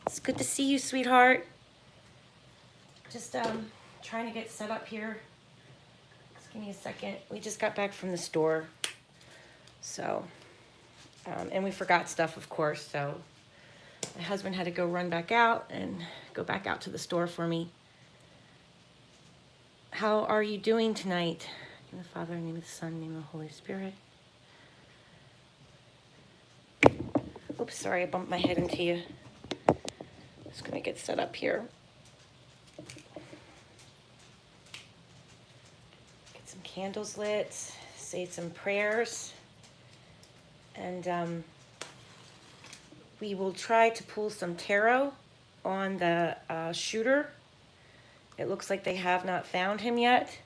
It's good to see you, sweetheart. Just trying to get set up here. Just give me a second. We just got back from the store. So, and we forgot stuff, of course. So my husband had to go run back out and go back out to the store for me. How are you doing tonight? In the Father, in the name of the Son, in the name of the Holy Spirit. Oops, sorry, I bumped my head into you. Just gonna get set up here. Get some candles lit, say some prayers, and we will try to pull some tarot on the shooter. It looks like they have not found him yet,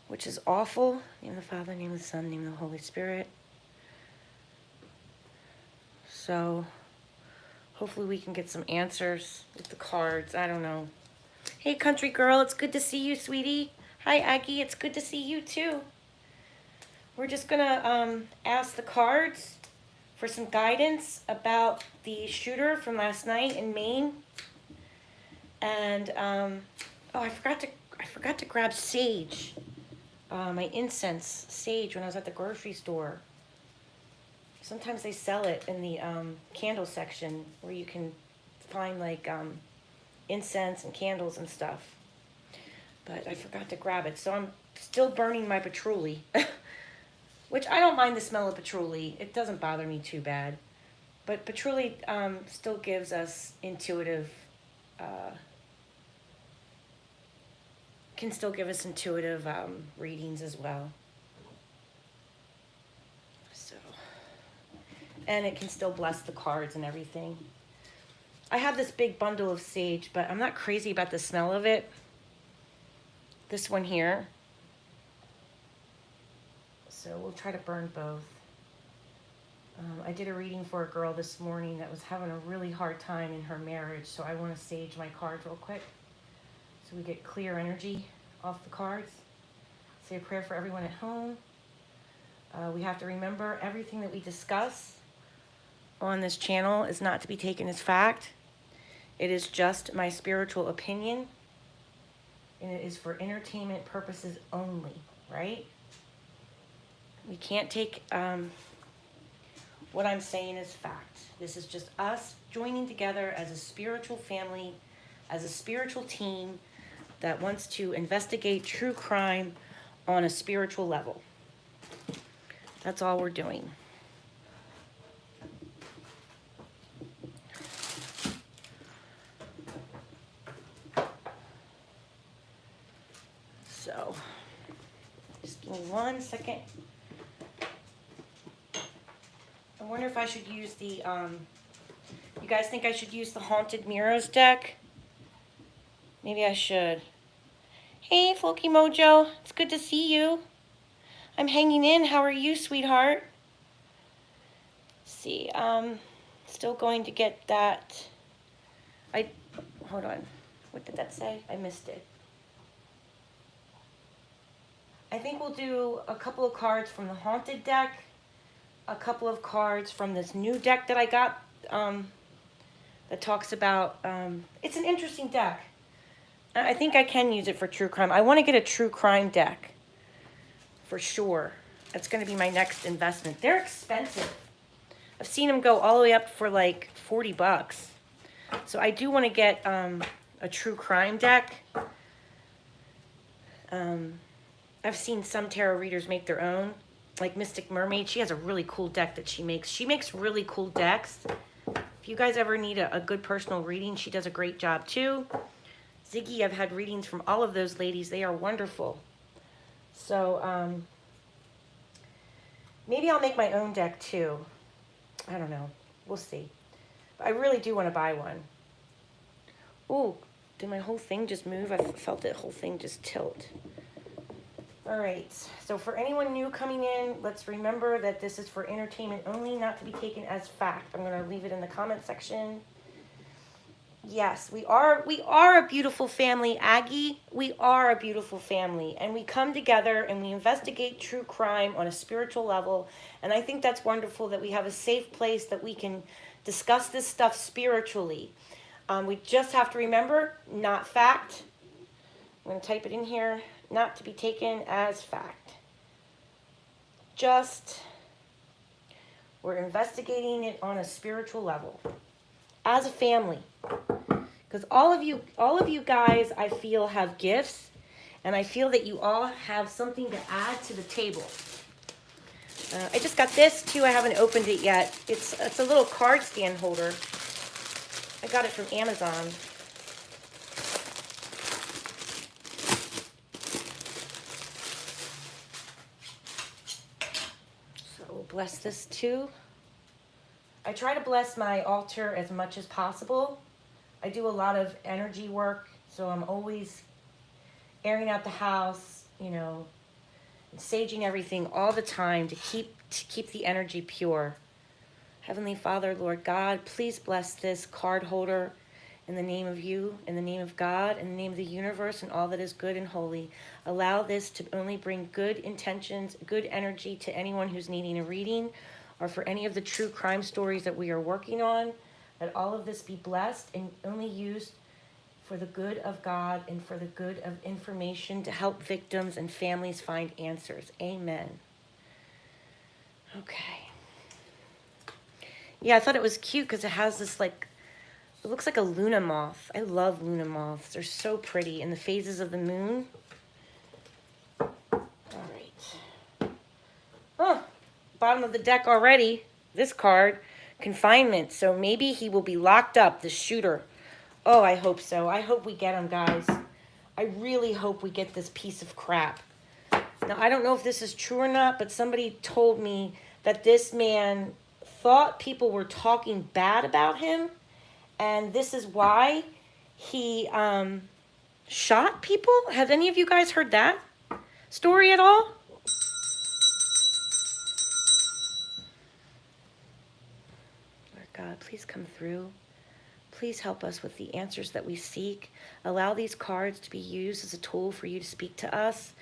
which is awful. In the name of the Father, in the name of the Son, in the name of the Holy Spirit. So hopefully we can get some answers with the cards. I don't know. Hey, country girl, it's good to see you, sweetie. Hi, Aggie, it's good to see you too. We're just gonna ask the cards for some guidance about the shooter from last night in Maine. And oh, I forgot to grab sage, my incense sage, when I was at the grocery store. Sometimes they sell it in the candle section where you can find like incense and candles and stuff. But I forgot to grab it. So I'm still burning my patchouli, which I don't mind the smell of patchouli. It doesn't bother me too bad. But patchouli still gives us intuitive, can still give us intuitive readings as well. And it can still bless the cards and everything. I have this big bundle of sage, but I'm not crazy about the smell of it. This one here. So we'll try to burn both. I did a reading for a girl this morning that was having a really hard time in her marriage, so I want to sage my cards real quick so we get clear energy off the cards. Say a prayer for everyone at home. We have to remember everything that we discuss on this channel is not to be taken as fact. It is just my spiritual opinion, and it is for entertainment purposes only, right? We can't take what I'm saying as fact. This is just us joining together as a spiritual family, as a spiritual team that wants to investigate true crime on a spiritual level. That's all we're doing. So, just give me 1 second. I wonder if I should use the, you guys think I should use the Haunted Mirrors deck? Maybe I should. Hey, Floki Mojo, it's good to see you. I'm hanging in. How are you, sweetheart? Let's see, still going to get that. Hold on. What did that say? I missed it. I think we'll do a couple of cards from the Haunted deck, a couple of cards from this new deck that I got that talks about, it's an interesting deck. I think I can use it for true crime. I want to get a true crime deck for sure. That's going to be my next investment. They're expensive. I've seen them go all the way up for like $40. So I do want to get a true crime deck. I've seen some tarot readers make their own, like Mystic Mermaid. She has a really cool deck that she makes. She makes really cool decks. If you guys ever need a good personal reading, she does a great job too. Ziggy, I've had readings from all of those ladies. They are wonderful. So maybe I'll make my own deck too. I don't know. We'll see. But I really do want to buy one. Ooh, did my whole thing just move? I felt the whole thing just tilt. All right, so for anyone new coming in, let's remember that this is for entertainment only, not to be taken as fact. I'm going to leave it in the comment section. Yes, we are a beautiful family, Aggie. We are a beautiful family, and we come together and we investigate true crime on a spiritual level. And I think that's wonderful that we have a safe place that we can discuss this stuff spiritually. We just have to remember, not fact. I'm going to type it in here. Not to be taken as fact. Just, we're investigating it on a spiritual level. As a family. Because all of you guys, I feel, have gifts. And I feel that you all have something to add to the table. I just got this too. I haven't opened it yet. It's a little card stand holder. I got it from Amazon. So we'll bless this too. I try to bless my altar as much as possible. I do a lot of energy work, so I'm always airing out the house, you know, and saging everything all the time to keep the energy pure. Heavenly Father, Lord God, please bless this card holder in the name of you, in the name of God, in the name of the universe and all that is good and holy. Allow this to only bring good intentions, good energy to anyone who's needing a reading, or for any of the true crime stories that we are working on. Let all of this be blessed and only used for the good of God and for the good of information to help victims and families find answers. Amen. Okay. Yeah, I thought it was cute because it has this, like, it looks like a Luna moth. I love Luna moths. They're so pretty in the phases of the moon. All right. Oh, bottom of the deck already. This card, confinement. So maybe he will be locked up, the shooter. Oh, I hope so. I hope we get him, guys. I really hope we get this piece of crap. Now, I don't know if this is true or not, but somebody told me that this man thought people were talking bad about him, and this is why he shot people. Have any of you guys heard that story at all? Lord God, please come through. Please help us with the answers that we seek. Allow these cards to be used as a tool for you to speak to us.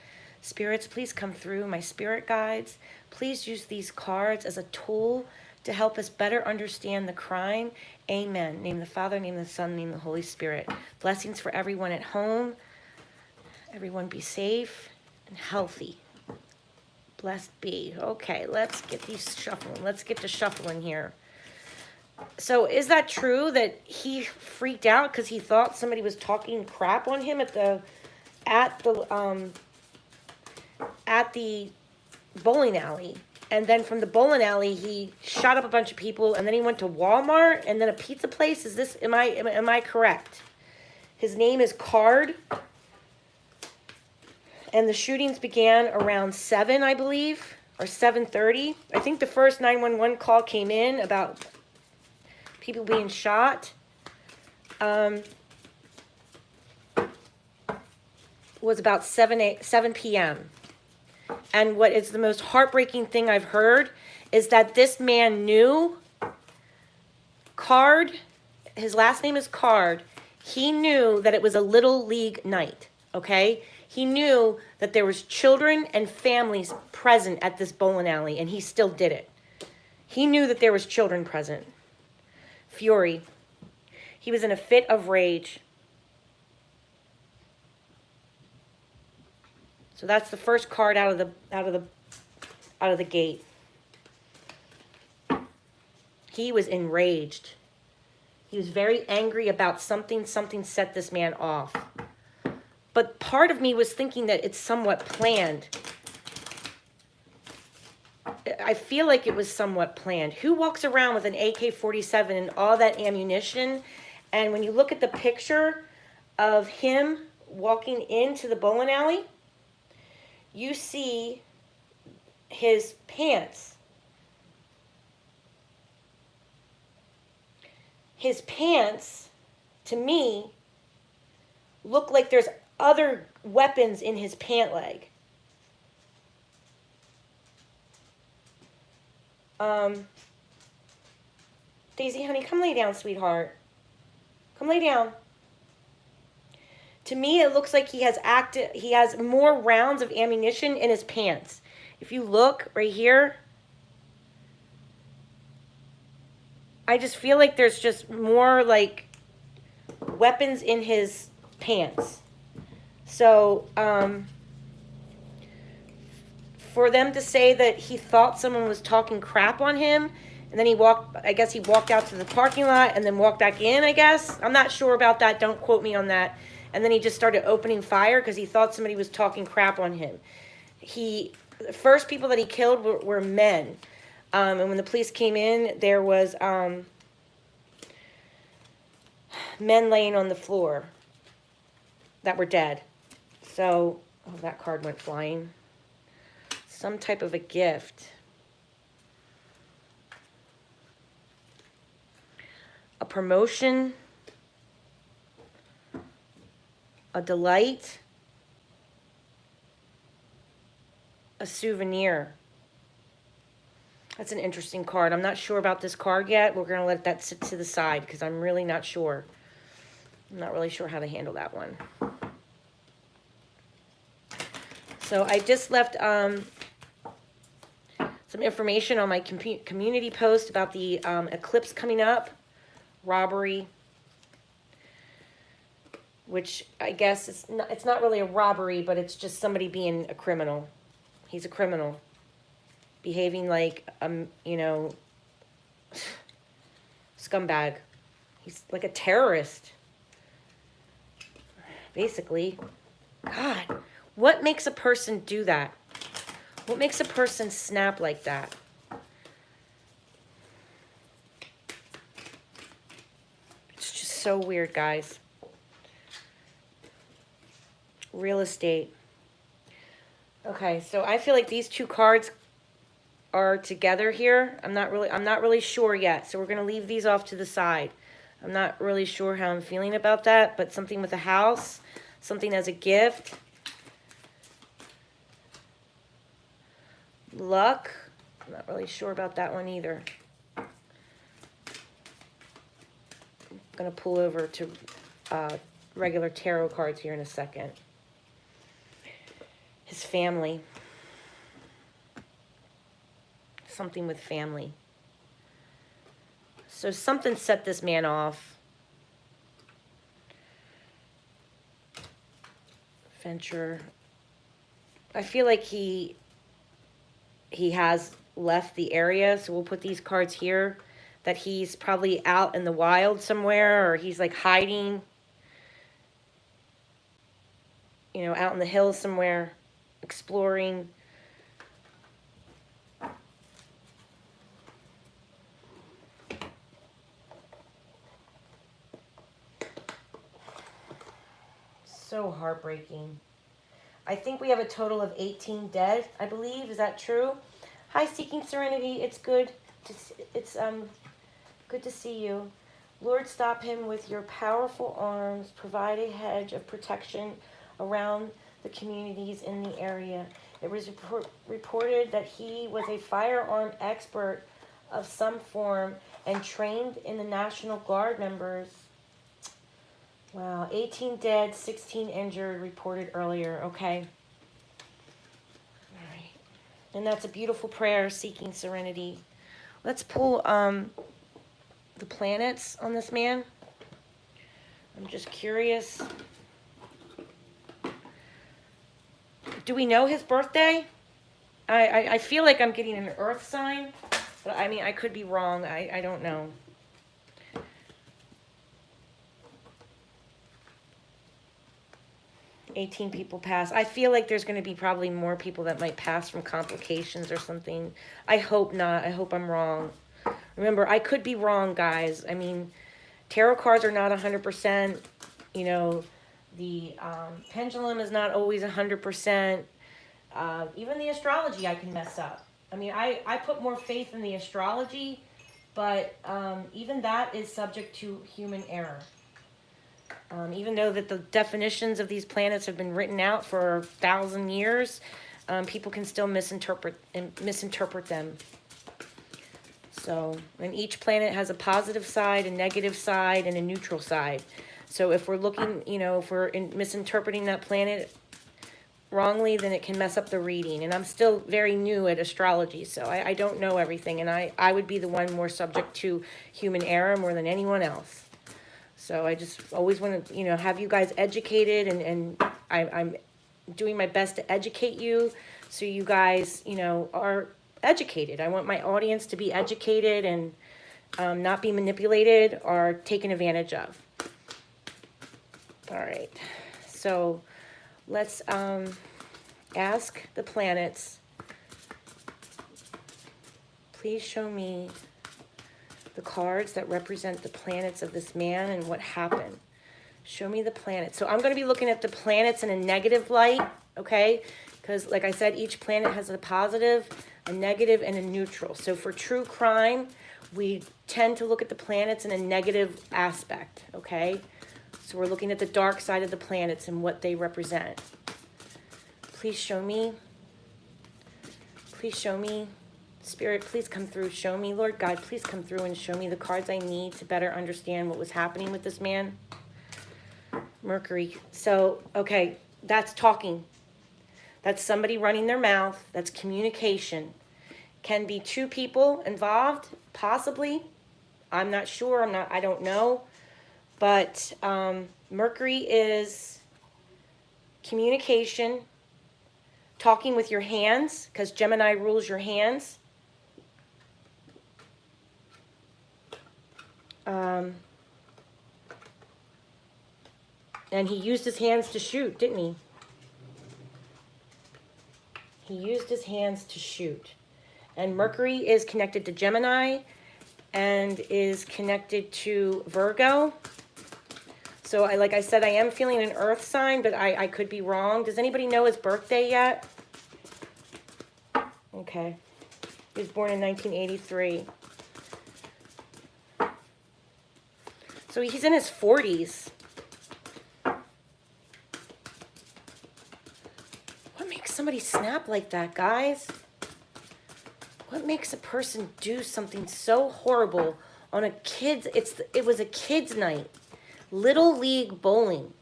Spirits, please come through. My spirit guides, please use these cards as a tool to help us better understand the crime. Amen. Name the Father, name the Son, name the Holy Spirit. Blessings for everyone at home. Everyone be safe and healthy. Blessed be. Okay, let's get these shuffling. Let's get to shuffling here. So is that true that he freaked out because he thought somebody was talking crap on him at the bowling alley? And then from the bowling alley, he shot up a bunch of people, and then he went to Walmart and then a pizza place. Is this, am I correct? His name is Card. And the shootings began around 7, I believe, or 7:30. I think the first 911 call came in about people being shot. Was about 7 p.m. And what is the most heartbreaking thing I've heard is that this man knew Card, his last name is Card, he knew that it was a little league night, okay? He knew that there was children and families present at this bowling alley, and he still did it. He knew that there was children present. Fury. He was in a fit of rage. So that's the first card out of the gate. He was enraged. He was very angry about something. Something set this man off. But part of me was thinking that it's somewhat planned. I feel like it was somewhat planned. Who walks around with an AK-47 and all that ammunition? And when you look at the picture of him walking into the bowling alley, you see his pants. His pants, to me, look like there's other weapons in his pant leg. Daisy, honey, come lay down, sweetheart. Come lay down. To me, it looks like he has more rounds of ammunition in his pants. If you look right here, I just feel like there's just more like weapons in his pants. So, for them to say that he thought someone was talking crap on him, and then he walked out to the parking lot and then walked back in, I guess. I'm not sure about that. Don't quote me on that. And then he just started opening fire because he thought somebody was talking crap on him. The first people that he killed were men. And when the police came in, there was men laying on the floor that were dead. So, oh, that card went flying. Some type of a gift. A promotion. A delight. A souvenir. That's an interesting card. I'm not sure about this card yet. We're going to let that sit to the side because I'm really not sure. I'm not really sure how to handle that one. So I just left some information on my community post about the eclipse coming up, robbery, which I guess it's not really a robbery, but it's just somebody being a criminal. He's a criminal, behaving like scumbag. He's like a terrorist, basically. God, what makes a person do that? What makes a person snap like that? It's just so weird, guys. Real estate. Okay, so I feel like these two cards are together here. I'm not really sure yet. So we're going to leave these off to the side. I'm not really sure how I'm feeling about that, but something with a house, something as a gift. Luck. I'm not really sure about that one either. I'm going to pull over to regular tarot cards here in a second. His family. Something with family. So something set this man off. Venture. I feel like he has left the area, so we'll put these cards here, that he's probably out in the wild somewhere, or he's like hiding, out in the hills somewhere, exploring. So heartbreaking. I think we have a total of 18 dead, I believe. Is that true? Hi, Seeking Serenity. It's good to good to see you. Lord, stop him with your powerful arms. Provide a hedge of protection around the communities in the area. It was reported that he was a firearm expert of some form and trained in the National Guard members. Wow, 18 dead, 16 injured, reported earlier. Okay. All right. And that's a beautiful prayer, Seeking Serenity. Let's pull the planets on this man. I'm just curious. Do we know his birthday? I feel like I'm getting an earth sign, but I mean, I could be wrong. I don't know. $18 people pass. I feel like there's going to be probably more people that might pass from complications or something. I hope not. I hope I'm wrong. Remember, I could be wrong, guys. I mean, tarot cards are not 100%. The pendulum is not always 100%. Even the astrology I can mess up. I mean, I put more faith in the astrology, but even that is subject to human error. Even though that the definitions of these planets have been written out for 1,000 years, people can still misinterpret them. So, and each planet has a positive side, a negative side, and a neutral side. So if we're looking, if we're misinterpreting that planet, wrongly, then it can mess up the reading. And I'm still very new at astrology, so I don't know everything. And I would be the one more subject to human error more than anyone else. So I just always want to, have you guys educated, and I'm doing my best to educate you so you guys, are educated. I want my audience to be educated and not be manipulated or taken advantage of. All right, so let's ask the planets. Please show me the cards that represent the planets of this man and what happened. Show me the planets. So I'm going to be looking at the planets in a negative light, okay? Because like I said, each planet has a positive, a negative, and a neutral. So for true crime, we tend to look at the planets in a negative aspect, okay? So we're looking at the dark side of the planets and what they represent. Please show me. Please show me. Spirit, please come through. Show me. Lord God, please come through and show me the cards I need to better understand what was happening with this man. Mercury. So, okay, that's talking. That's somebody running their mouth. That's communication. Can be two people involved, possibly. I'm not sure. I don't know. But Mercury is communication, talking with your hands, because Gemini rules your hands. And he used his hands to shoot, didn't he? He used his hands to shoot. And Mercury is connected to Gemini and is connected to Virgo. So like I said, I am feeling an earth sign, but I could be wrong. Does anybody know his birthday yet? Okay. He was born in 1983. So he's in his 40s. What makes somebody snap like that, guys? What makes a person do something so horrible on a kid's... It was a kid's night. Little League bowling.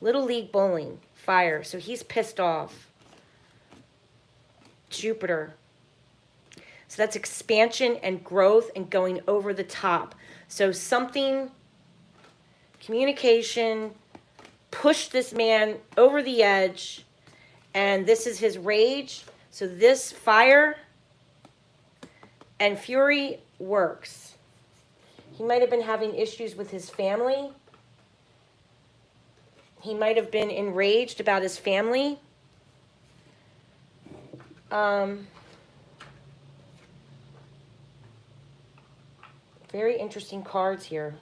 Little League bowling. Fire. So he's pissed off. Jupiter. So that's expansion and growth and going over the top. So something, communication, pushed this man over the edge, and this is his rage. So this fire and fury works. He might have been having issues with his family. He might have been enraged about his family. Very interesting cards here.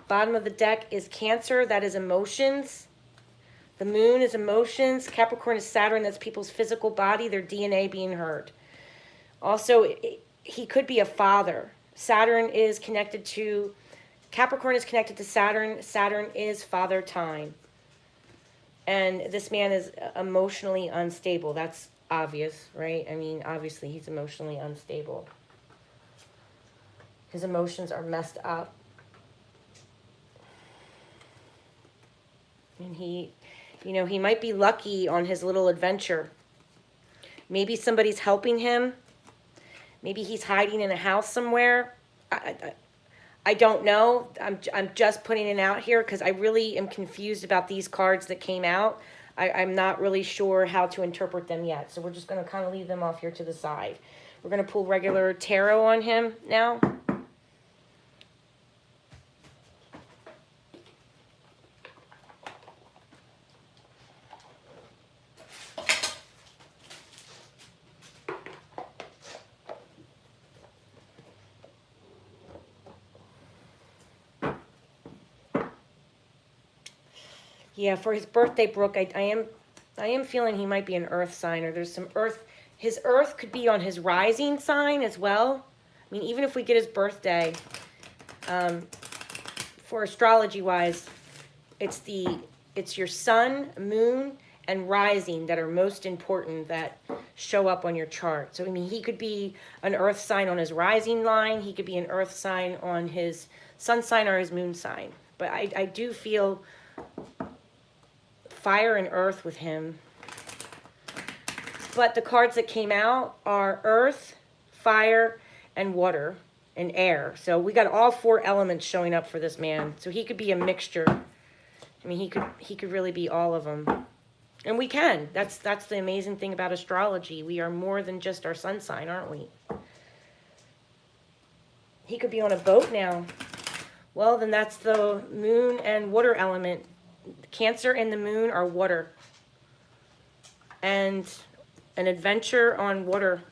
Bottom of the deck is Cancer. That is emotions. The moon is emotions. Capricorn is Saturn. That's people's physical body, their DNA being hurt. Also, he could be a father. Saturn is connected to... Capricorn is connected to Saturn. Saturn is father time. And this man is emotionally unstable. That's obvious, right? I mean, obviously he's emotionally unstable. His emotions are messed up. And he might be lucky on his little adventure. Maybe somebody's helping him. Maybe he's hiding in a house somewhere. I don't know. I'm just putting it out here because I really am confused about these cards that came out. I'm not really sure how to interpret them yet. So we're just going to kind of leave them off here to the side. We're going to pull regular tarot on him now. Yeah, for his birthday, Brooke, I am feeling he might be an earth sign, or there's some earth. His earth could be on his rising sign as well. I mean, even if we get his birthday, for astrology-wise, it's your sun, moon, and rising that are most important that show up on your chart. So, I mean, he could be an earth sign on his rising line. He could be an earth sign on his sun sign or his moon sign. But I do feel fire and earth with him. But the cards that came out are earth, fire, and water, and air. So we got all 4 elements showing up for this man. So he could be a mixture. I mean, he could really be all of them. And we can. That's the amazing thing about astrology. We are more than just our sun sign, aren't we? He could be on a boat now. Well, then that's the moon and water element. Cancer and the moon are water. And an adventure on water.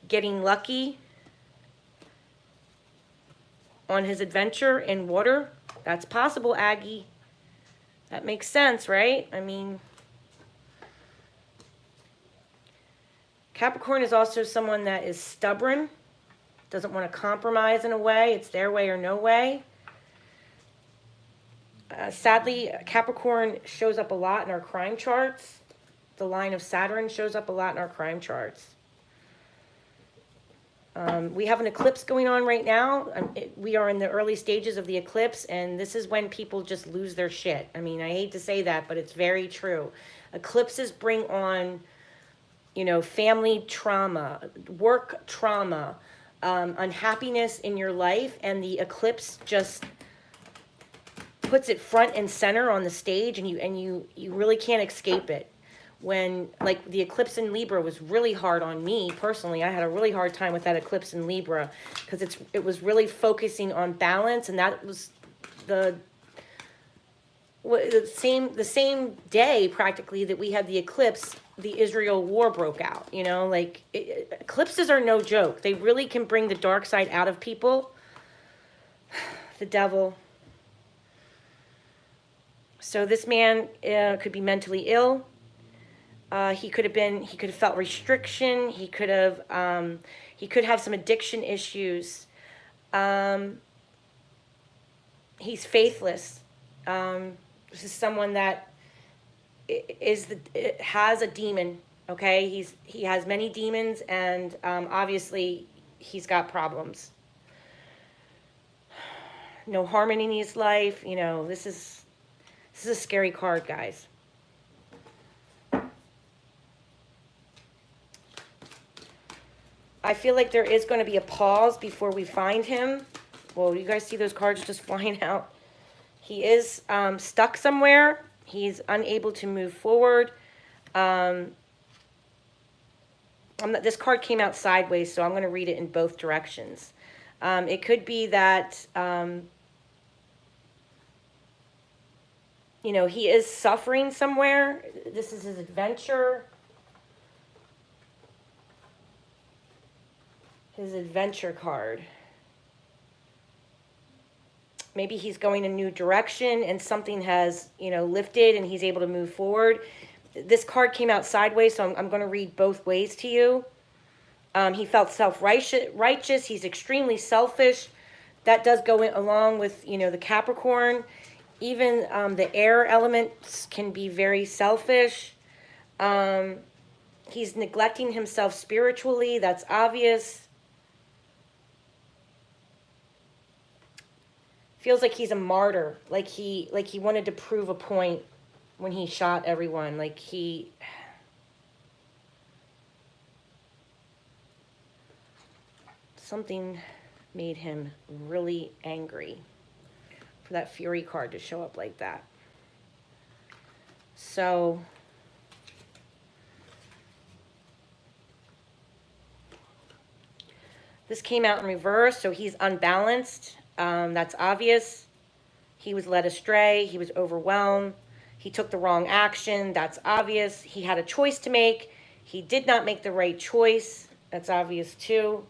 Getting lucky on his adventure in water. That's possible, Aggie. That makes sense, right? I mean, Capricorn is also someone that is stubborn, doesn't want to compromise in a way. It's their way or no way. Sadly, Capricorn shows up a lot in our crime charts. The line of Saturn shows up a lot in our crime charts. We have an eclipse going on right now. We are in the early stages of the eclipse, and this is when people just lose their shit. I mean, I hate to say that, but it's very true. Eclipses bring on, you know, family trauma, work trauma, unhappiness in your life, and the eclipse just puts it front and center on the stage, and you really can't escape it. When, like, the eclipse in Libra was really hard on me personally. I had a really hard time with that eclipse in Libra because it was really focusing on balance, and that was the same day practically that we had the eclipse, the Israel war broke out. You know, like, eclipses are no joke. They really can bring the dark side out of people. The devil. So this man could be mentally ill. He could have felt restriction. He could have some addiction issues. He's faithless. This is someone that has a demon. Okay, he has many demons, and obviously he's got problems. No harmony in his life. You know, this is a scary card, guys. I feel like there is going to be a pause before we find him. Well, you guys see those cards just flying out. He is stuck somewhere. He's unable to move forward. This card came out sideways, so I'm going to read it in both directions. It could be that, you know, he is suffering somewhere. This is his adventure. His adventure card. Maybe he's going a new direction and something has, you know, lifted and he's able to move forward. This card came out sideways, so I'm going to read both ways to you. He felt self-righteous. He's extremely selfish. That does go along with, you know, the Capricorn. Even the air elements can be very selfish. He's neglecting himself spiritually. That's obvious. Feels like he's a martyr, like he wanted to prove a point when he shot everyone, like something made him really angry for that Fury card to show up like that. So this came out in reverse, so he's unbalanced. That's obvious. He was led astray. He was overwhelmed. He took the wrong action. That's obvious. He had a choice to make. He did not make the right choice. That's obvious too.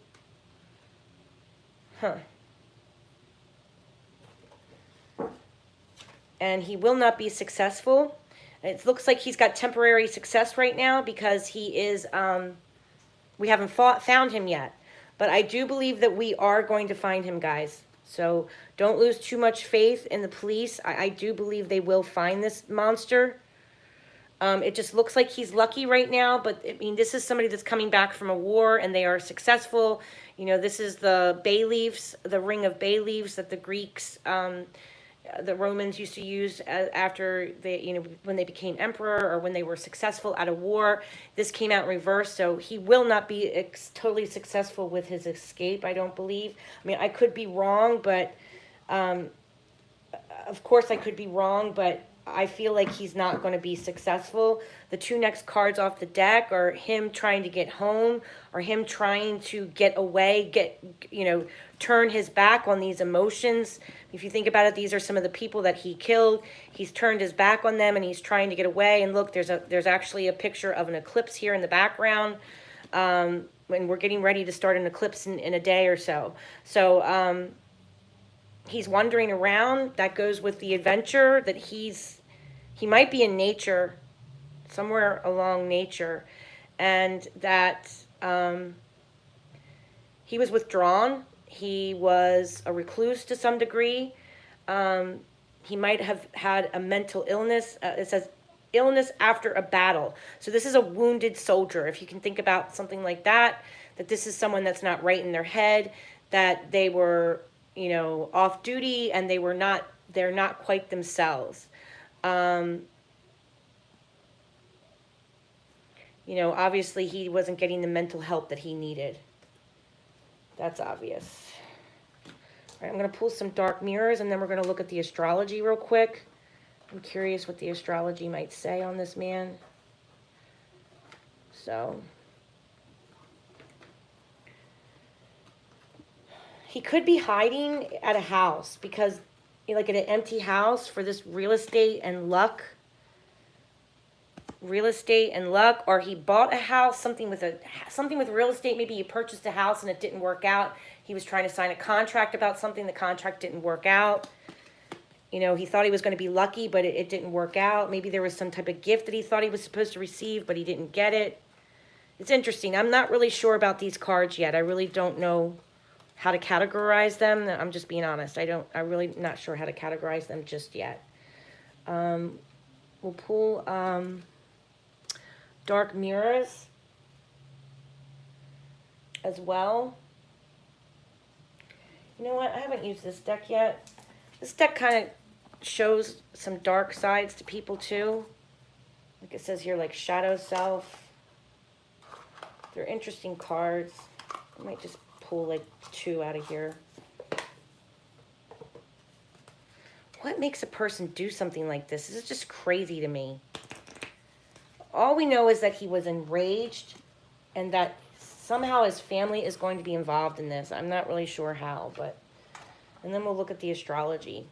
And he will not be successful. It looks like he's got temporary success right now because he is, we haven't found him yet. But I do believe that we are going to find him, guys. So don't lose too much faith in the police. I do believe they will find this monster. It just looks like he's lucky right now, but I mean, this is somebody that's coming back from a war and they are successful. You know, this is the bay leaves, the ring of bay leaves that the Greeks, the Romans used to use after they, you know, when they became emperor or when they were successful at a war. This came out in reverse, so he will not be totally successful with his escape, I don't believe. I mean, I could be wrong, but of course I could be wrong, but I feel like he's not going to be successful. The two next cards off the deck are him trying to get home or him trying to get away, turn his back on these emotions. If you think about it, these are some of the people that he killed. He's turned his back on them and he's trying to get away. And look, there's actually a picture of an eclipse here in the background. When we're getting ready to start an eclipse in a day or so. So, he's wandering around. That goes with the adventure that he might be in nature, somewhere along nature, and that he was withdrawn. He was a recluse to some degree. He might have had a mental illness. It says illness after a battle. So this is a wounded soldier. If you can think about something like that, that this is someone that's not right in their head, that they were, you know, off duty and they're not quite themselves. You know, obviously he wasn't getting the mental help that he needed. That's obvious. All right, I'm going to pull some dark mirrors and then we're going to look at the astrology real quick. I'm curious what the astrology might say on this man. So, he could be hiding at a house because, like, at an empty house for this real estate and luck, or he bought a house, something with real estate. Maybe he purchased a house and it didn't work out. He was trying to sign a contract about something. The contract didn't work out. You know, he thought he was going to be lucky, but it didn't work out. Maybe there was some type of gift that he thought he was supposed to receive, but he didn't get it. It's interesting. I'm not really sure about these cards yet. I really don't know how to categorize them. I'm just being honest. I'm really not sure how to categorize them just yet. We'll pull dark mirrors as well. You know what? I haven't used this deck yet. This deck kind of shows some dark sides to people too. Like it says here, like shadow self. They're interesting cards. I might just pull like 2 out of here. What makes a person do something like this? This is just crazy to me. All we know is that he was enraged and that somehow his family is going to be involved in this. I'm not really sure how, but... And then we'll look at the astrology.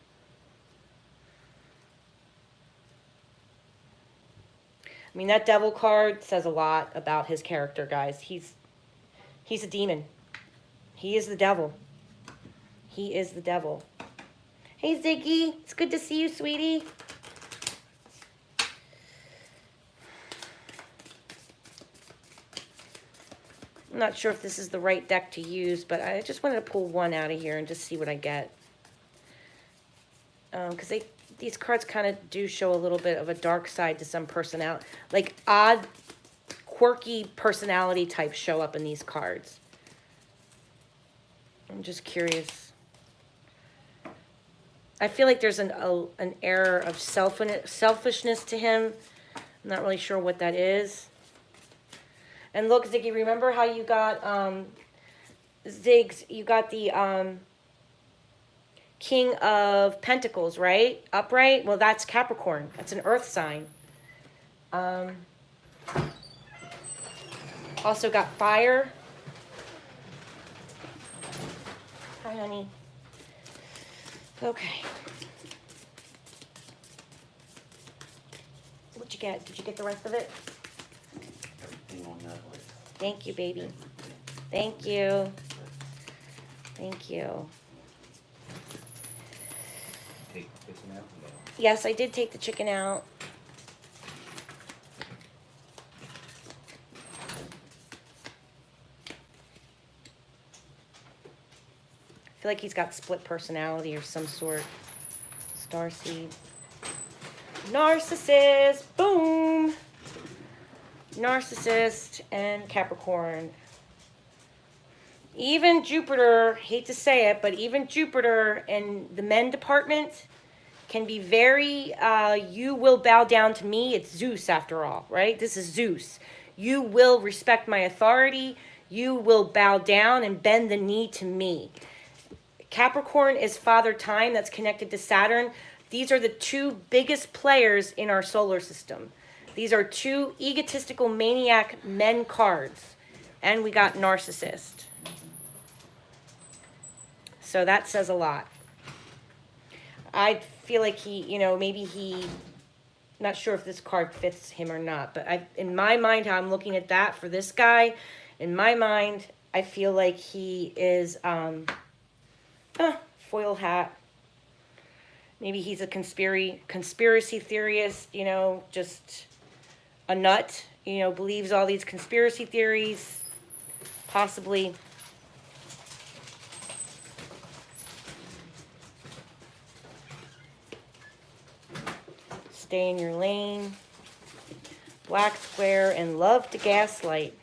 I mean, that devil card says a lot about his character, guys. He's a demon. He is the devil. He is the devil. Hey, Ziggy. It's good to see you, sweetie. I'm not sure if this is the right deck to use, but I just wanted to pull one out of here and just see what I get. Because these cards kind of do show a little bit of a dark side to some personality. Like odd, quirky personality types show up in these cards. I'm just curious. I feel like there's an air of selfishness to him. I'm not really sure what that is. And look, Ziggy, remember how you got, Ziggs, you got the King of Pentacles, right? Upright? Well, that's Capricorn. That's an earth sign. Also got fire. Hi, honey. Okay. What'd you get? Did you get the rest of it? Thank you, baby. Thank you. Thank you. Take the chicken out? Yes, I did take the chicken out. feel like he's got split personality or some sort. Starseed. Narcissist. Boom. Narcissist and Capricorn. Even Jupiter, hate to say it, but even Jupiter in the men department can be very, you will bow down to me. It's Zeus after all, right? This is Zeus. You will respect my authority. You will bow down and bend the knee to me. Capricorn is Father Time, that's connected to Saturn. These are the two biggest players in our solar system. These are two egotistical maniac men cards. And we got Narcissist. So that says a lot. I feel like he, you know, maybe he, not sure if this card fits him or not, but in my mind, how I'm looking at that for this guy, in my mind, I feel like he is, foil hat. Maybe he's a conspiracy theorist, you know, just a nut, you know, believes all these conspiracy theories, possibly. Stay in your lane. Black square and love to gaslight.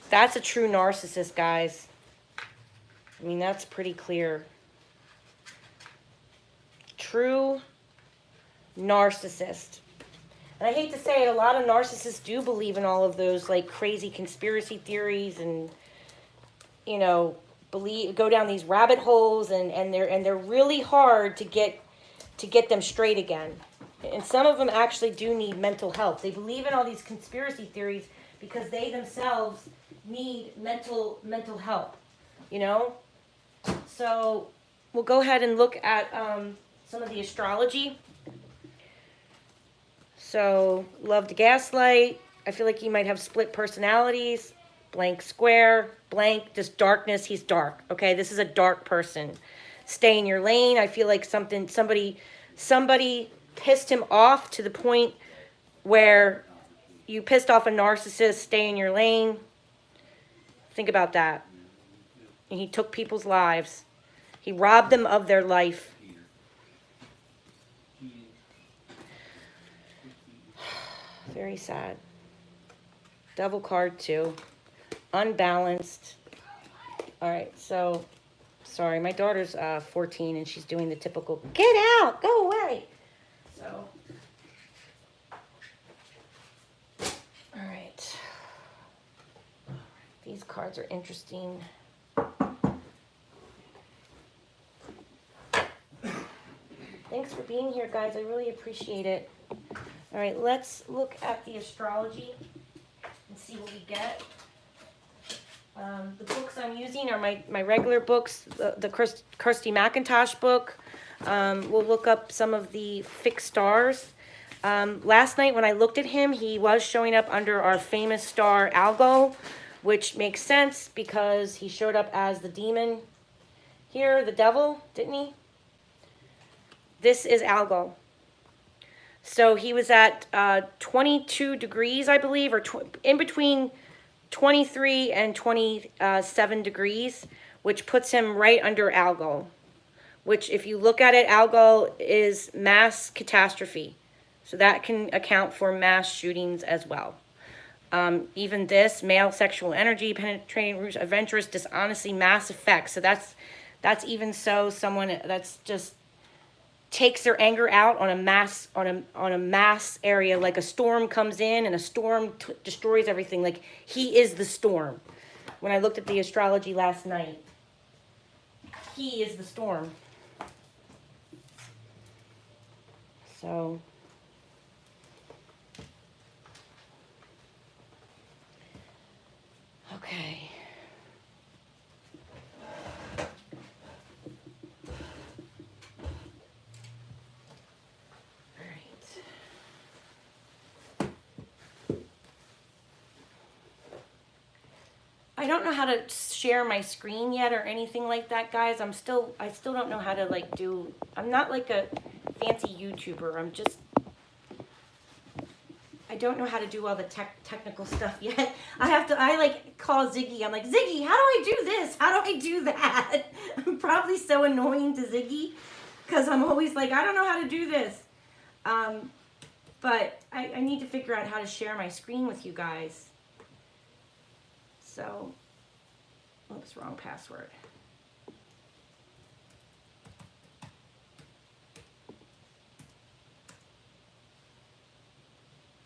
That's a true narcissist, guys. I mean, that's pretty clear. True narcissist. And I hate to say it, a lot of narcissists do believe in all of those like crazy conspiracy theories and, you know, go down these rabbit holes and they're really hard to get them straight again. And some of them actually do need mental help. They believe in all these conspiracy theories because they themselves need mental help, you know? So we'll go ahead and look at some of the astrology. So, love to gaslight. I feel like he might have split personalities. Blank square. Blank, just darkness. He's dark. Okay, this is a dark person. Stay in your lane. I feel like somebody pissed him off to the point where you pissed off a narcissist. Stay in your lane. Think about that. And he took people's lives. He robbed them of their life. Very sad. Devil card too. Unbalanced. All right, so sorry, my daughter's 14 and she's doing the typical get out, go away. So, all right. These cards are interesting. Thanks for being here, guys. I really appreciate it. All right, let's look at the astrology and see what we get. The books I'm using are my regular books, the Kirsty McIntosh book. We'll look up some of the fixed stars. Last night when I looked at him, he was showing up under our famous star Algol, which makes sense because he showed up as the demon here, the devil, didn't he? This is Algol. So he was at 22 degrees, I believe, or in between 23 and 27 degrees, which puts him right under Algol, which if you look at it, Algol is mass catastrophe. So that can account for mass shootings as well. Even this, male sexual energy, penetrating, ruthless, adventurous, dishonesty, mass effects. So that's even so someone that's just takes their anger out on a mass area, like a storm comes in and a storm destroys everything. Like he is the storm. When I looked at the astrology last night, he is the storm. So okay. I don't know how to share my screen yet or anything like that, guys. I still don't know how to like I'm not like a fancy YouTuber. I I don't know how to do all the technical stuff yet. I like call Ziggy. I'm like, Ziggy, how do I do this? How do I do that? I'm probably so annoying to Ziggy because I'm always like, I don't know how to do this. But I need to figure out how to share my screen with you guys. So, oops, wrong password.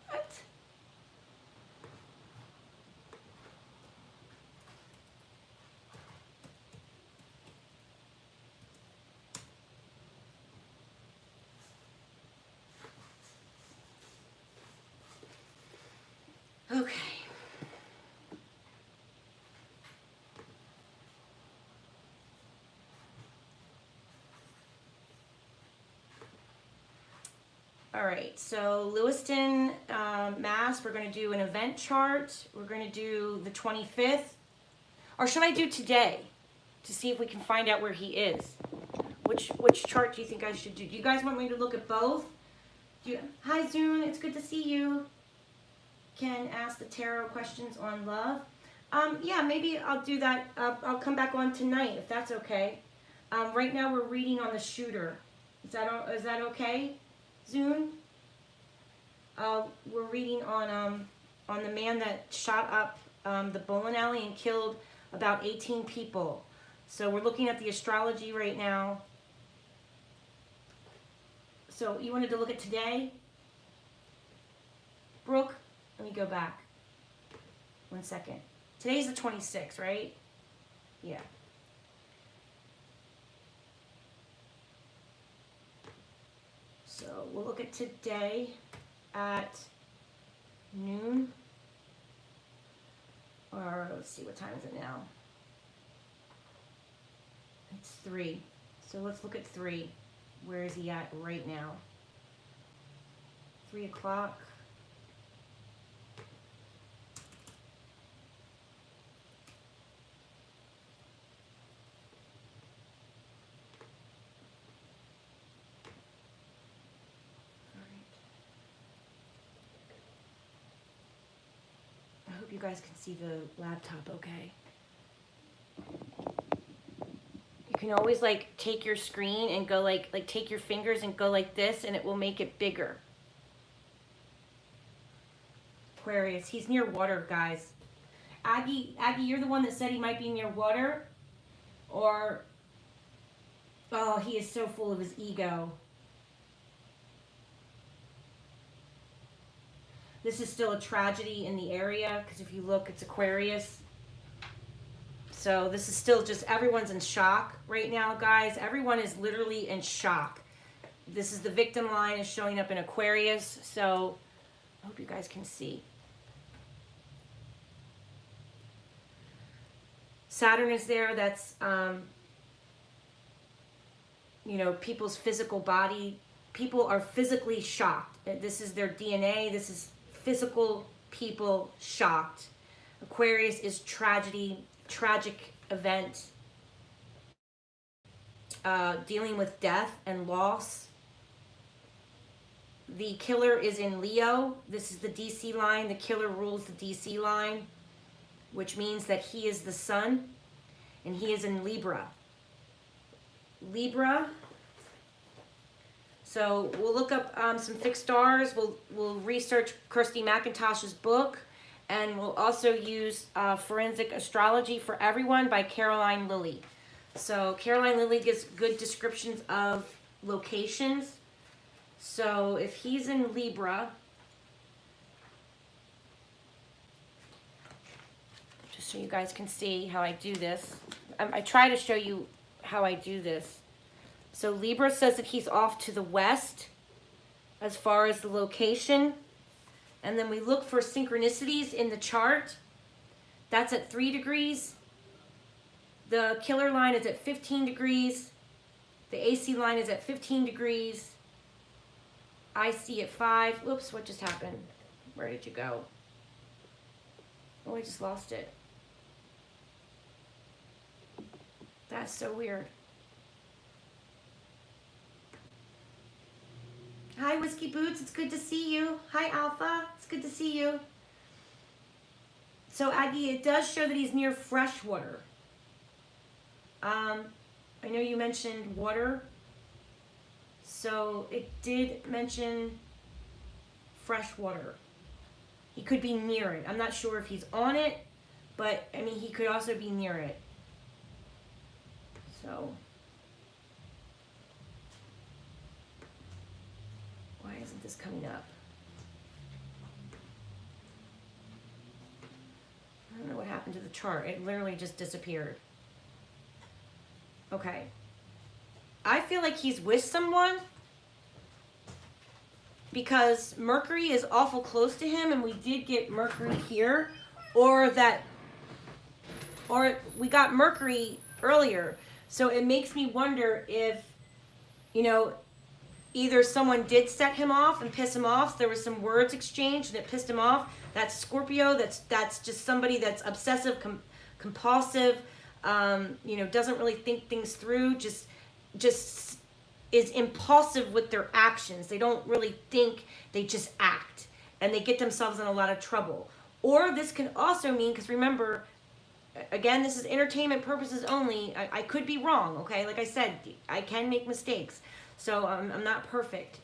What? Okay. All right, so Lewiston, Mass, we're going to do an event chart. We're going to do the 25th. Or should I do today to see if we can find out where he is? Which chart do you think I should do? Do you guys want me to look at both? Hi, Zune. It's good to see you. Can ask the tarot questions on love. Yeah, maybe I'll do that. I'll come back on tonight if that's okay. Right now we're reading on the shooter. Is that okay, Zune? We're reading on the man that shot up the bowling alley and killed about 18 people. So we're looking at the astrology right now. So you wanted to look at today? Brooke, let me go back. 1 second. Today's the 26th, right? Yeah. So we'll look at today at noon. Or let's see, what time is it now? It's 3. So let's look at 3. Where is he at right now? 3 o'clock. I hope you guys can see the laptop okay. You can always like take your screen and go like take your fingers and go like this and it will make it bigger. Aquarius, he's near water, guys. Aggie, you're the one that said he might be near water? Or, oh, he is so full of his ego. This is still a tragedy in the area, because if you look, it's Aquarius. So this is still just, everyone's in shock right now, guys. Everyone is literally in shock. This is the victim line is showing up in Aquarius. So I hope you guys can see. Saturn is there. That's, you know, people's physical body. People are physically shocked. This is their DNA. This is physical people shocked. Aquarius is tragedy, tragic event, dealing with death and loss. The killer is in Leo. This is the DC line. The killer rules the DC line, which means that he is the sun, and he is in Libra. Libra. So we'll look up some fixed stars. We'll research Kirsty McIntosh's book, and we'll also use Forensic Astrology for Everyone by Caroline Lilly. So Caroline Lilly gives good descriptions of locations. So if he's in Libra, just so you guys can see how I do this. I try to show you how I do this. So Libra says that he's off to the west as far as the location. And then we look for synchronicities in the chart. That's at 3 degrees. The killer line is at 15 degrees. The AC line is at 15 degrees. IC at 5. Whoops, what just happened? Where did you go? Oh, I just lost it. That's so weird. Hi, Whiskey Boots. It's good to see you. Hi, Alpha. It's good to see you. So, Aggie, it does show that he's near fresh water. I know you mentioned water. So, it did mention fresh water. He could be near it. I'm not sure if he's on it, but, I mean, he could also be near it. So, why isn't this coming up? I don't know what happened to the chart. It literally just disappeared. Okay. I feel like he's with someone because Mercury is awful close to him, and we did get Mercury here, or we got Mercury earlier. So it makes me wonder if, you know, either someone did set him off and piss him off. There was some words exchanged and it pissed him off. That's Scorpio. That's just somebody that's obsessive, compulsive, you know, doesn't really think things through, just is impulsive with their actions. They don't really think, they just act. And they get themselves in a lot of trouble. Or this can also mean, because remember, again, this is entertainment purposes only. I could be wrong, okay? Like I said, I can make mistakes. So I'm not perfect.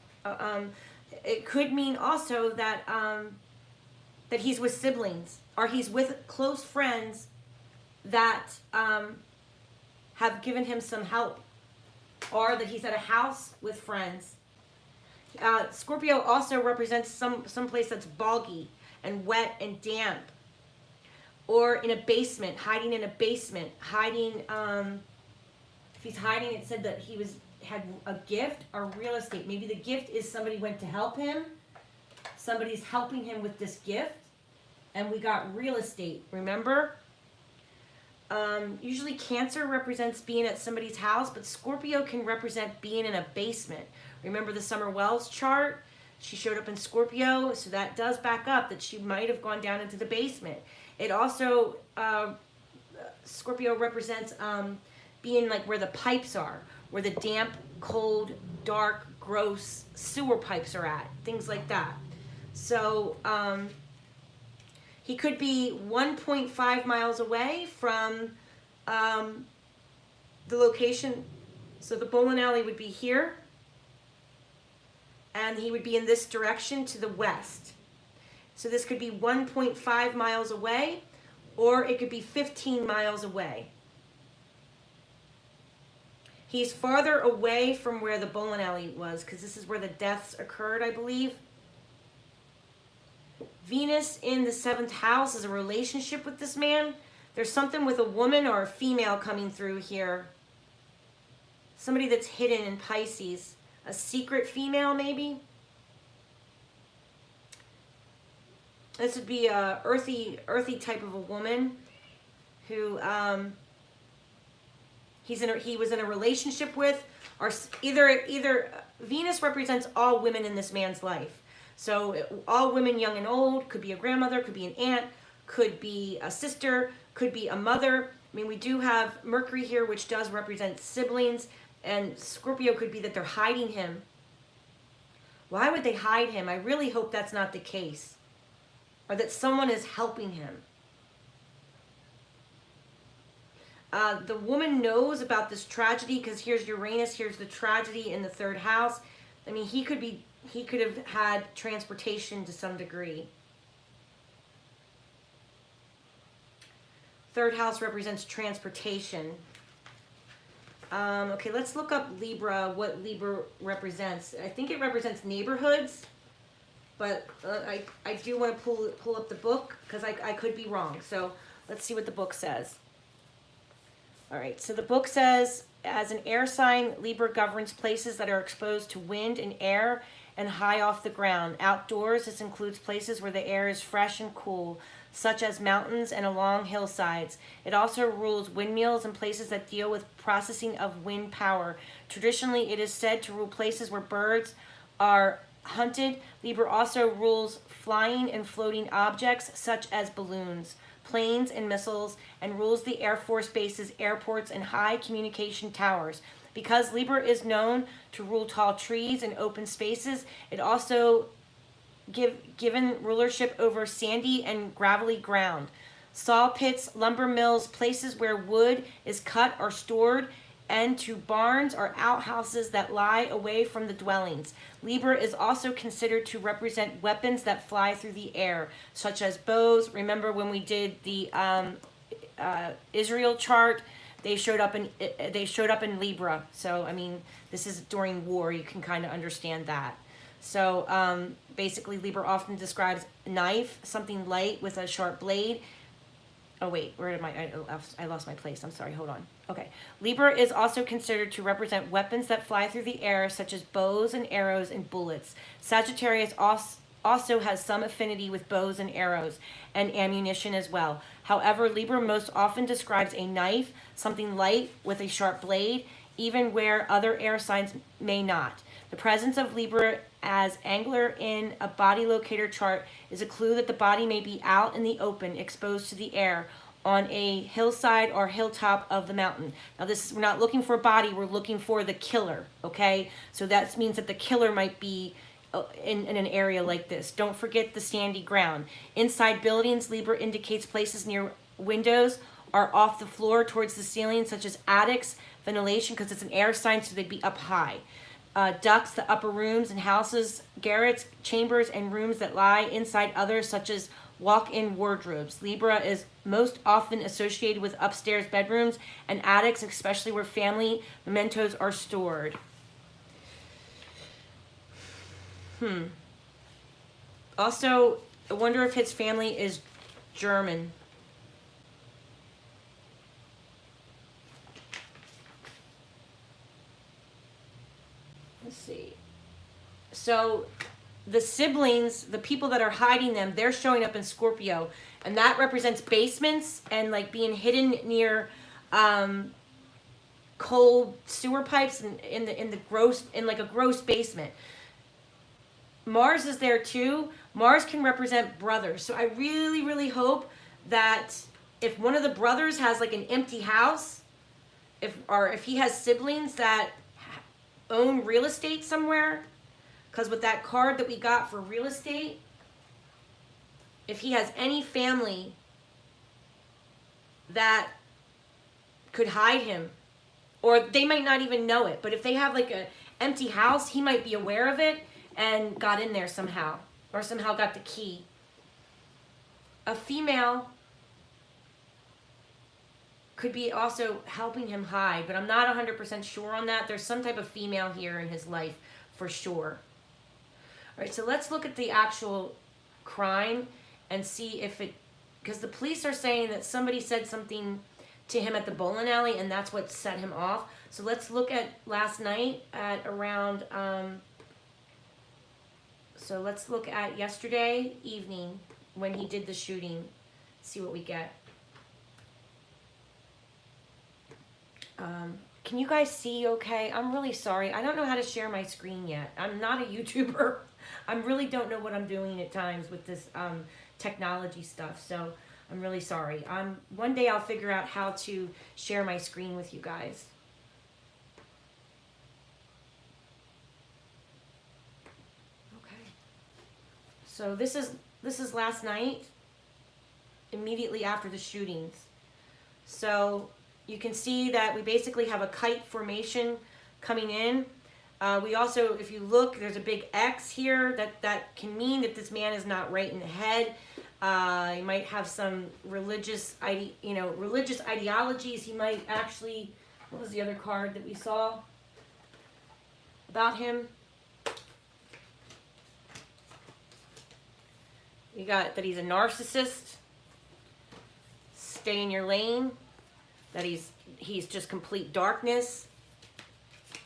It could mean also that that he's with siblings, or he's with close friends that have given him some help, or that he's at a house with friends. Scorpio also represents some place that's boggy and wet and damp, or in a basement, hiding in a basement, hiding. If he's hiding, it said that he had a gift or real estate. Maybe the gift is somebody went to help him. Somebody's helping him with this gift, and we got real estate. Remember? Usually Cancer represents being at somebody's house, but Scorpio can represent being in a basement. Remember the Summer Wells chart? She showed up in Scorpio, so that does back up that she might have gone down into the basement. It also, Scorpio represents being like where the pipes are, where the damp, cold, dark, gross sewer pipes are at, things like that. So he could be 1.5 miles away from the location. So the bowling alley would be here, and he would be in this direction to the west. So this could be 1.5 miles away, or it could be 15 miles away. He's farther away from where the bowling alley was, because this is where the deaths occurred, I believe. Venus in the 7th house is a relationship with this man. There's something with a woman or a female coming through here. Somebody that's hidden in Pisces. A secret female, maybe? This would be a earthy type of a woman who he was in a relationship with, or either Venus represents all women in this man's life. So all women, young and old, could be a grandmother, could be an aunt, could be a sister, could be a mother. I mean, we do have Mercury here, which does represent siblings, and Scorpio could be that they're hiding him. Why would they hide him? I really hope that's not the case, or that someone is helping him. The woman knows about this tragedy because here's Uranus, here's the tragedy in the 3rd house. I mean, he could have had transportation to some degree. 3rd house represents transportation. Okay, let's look up Libra, what Libra represents. I think it represents neighborhoods, but I do want to pull up the book because I could be wrong. So let's see what the book says. All right, so the book says, as an air sign, Libra governs places that are exposed to wind and air and high off the ground. Outdoors, this includes places where the air is fresh and cool, such as mountains and along hillsides. It also rules windmills and places that deal with processing of wind power. Traditionally, it is said to rule places where birds are hunted. Libra also rules flying and floating objects, such as balloons, planes, and missiles, and rules the Air Force bases, airports, and high communication towers. Because Libra is known to rule tall trees and open spaces, it also given rulership over sandy and gravelly ground. Saw pits, lumber mills, places where wood is cut or stored, and to barns or outhouses that lie away from the dwellings. Libra is also considered to represent weapons that fly through the air, such as bows. Remember when we did the Israel chart? They showed up in Libra. So I mean, this is during war. You can kind of understand that. So basically, Libra often describes a knife, something light with a sharp blade. Oh wait, where did I lost my place. I'm sorry, hold on. Okay. Libra is also considered to represent weapons that fly through the air, such as bows and arrows and bullets. Sagittarius also has some affinity with bows and arrows and ammunition as well. However, Libra most often describes a knife, something light with a sharp blade, even where other air signs may not. The presence of Libra as angler in a body locator chart is a clue that the body may be out in the open, exposed to the air, on a hillside or hilltop of the mountain. Now we're not looking for a body, we're looking for the killer, okay? So that means that the killer might be in an area like this. Don't forget the sandy ground. Inside buildings, Libra indicates places near windows or off the floor towards the ceiling, such as attics, ventilation, because it's an air sign, so they'd be up high. Ducts, the upper rooms and houses, garrets, chambers, and rooms that lie inside others, such as walk-in wardrobes. Libra is most often associated with upstairs bedrooms and attics, especially where family mementos are stored. Also, I wonder if his family is German. Let's see. So the siblings, the people that are hiding them, they're showing up in Scorpio, and that represents basements and like being hidden near cold sewer pipes and in like a gross basement. Mars is there too. Mars can represent brothers. So I really, really hope that if one of the brothers has like an empty house, if he has siblings that own real estate somewhere, because with that card that we got for real estate, if he has any family that could hide him, or they might not even know it, but if they have like an empty house, he might be aware of it and got in there somehow, or somehow got the key. A female could be also helping him hide, but I'm not 100% sure on that. There's some type of female here in his life for sure. All right, so let's look at the actual crime and see if it, because the police are saying that somebody said something to him at the bowling alley and that's what set him off. So let's look at last night at around, so let's look at yesterday evening when he did the shooting, see what we get. Can you guys see okay? I'm really sorry. I don't know how to share my screen yet. I'm not a YouTuber. I really don't know what I'm doing at times with this technology stuff. So I'm really sorry. One day I'll figure out how to share my screen with you guys. Okay. So this is last night, immediately after the shootings. So you can see that we basically have a kite formation coming in. We also, if you look, there's a big X here. That can mean that this man is not right in the head. He might have some religious ideologies. He might actually, what was the other card that we saw about him? You got that he's a narcissist. Stay in your lane. That he's just complete darkness,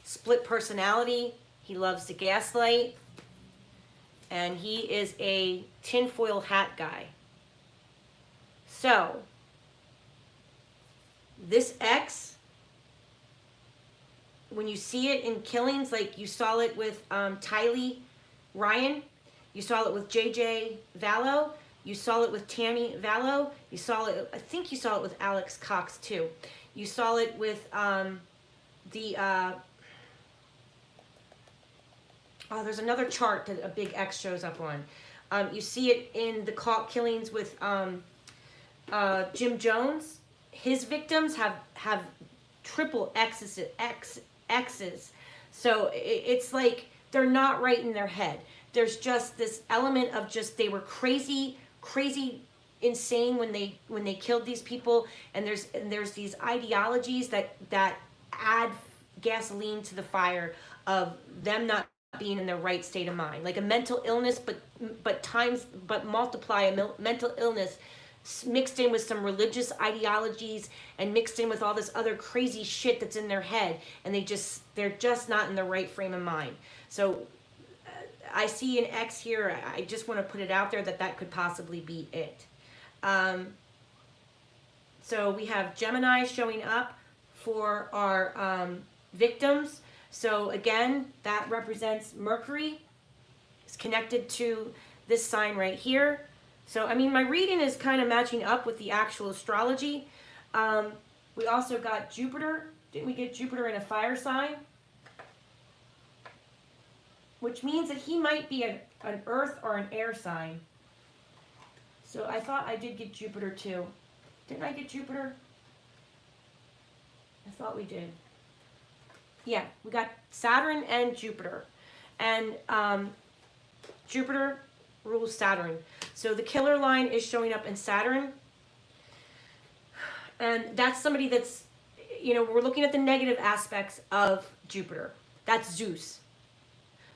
split personality, he loves to gaslight, and he is a tinfoil hat guy. So, this X, when you see it in killings, like you saw it with Tylee Ryan, you saw it with JJ Vallow, you saw it with Tammy Vallow. I think you saw it with Alex Cox too. You saw it with there's another chart that a big X shows up on. You see it in the caught killings with Jim Jones. His victims have triple X's. So it's like they're not right in their head. There's just this element of just they were crazy, insane when they killed these people, and there's these ideologies that add gasoline to the fire of them not being in their right state of mind, like a mental illness, but multiply a mental illness mixed in with some religious ideologies and mixed in with all this other crazy shit that's in their head, and they're just not in the right frame of mind. So I see an X here. I just want to put it out there that could possibly be it. So we have Gemini showing up for our victims. So again, that represents Mercury. It's connected to this sign right here. So, I mean, my reading is kind of matching up with the actual astrology. We also got Jupiter. Didn't we get Jupiter in a fire sign? Which means that he might be an earth or an air sign. So I thought I did get Jupiter too. Didn't I get Jupiter? I thought we did. Yeah, we got Saturn and Jupiter. And Jupiter rules Saturn. So the killer line is showing up in Saturn. And that's somebody that's, we're looking at the negative aspects of Jupiter. That's Zeus.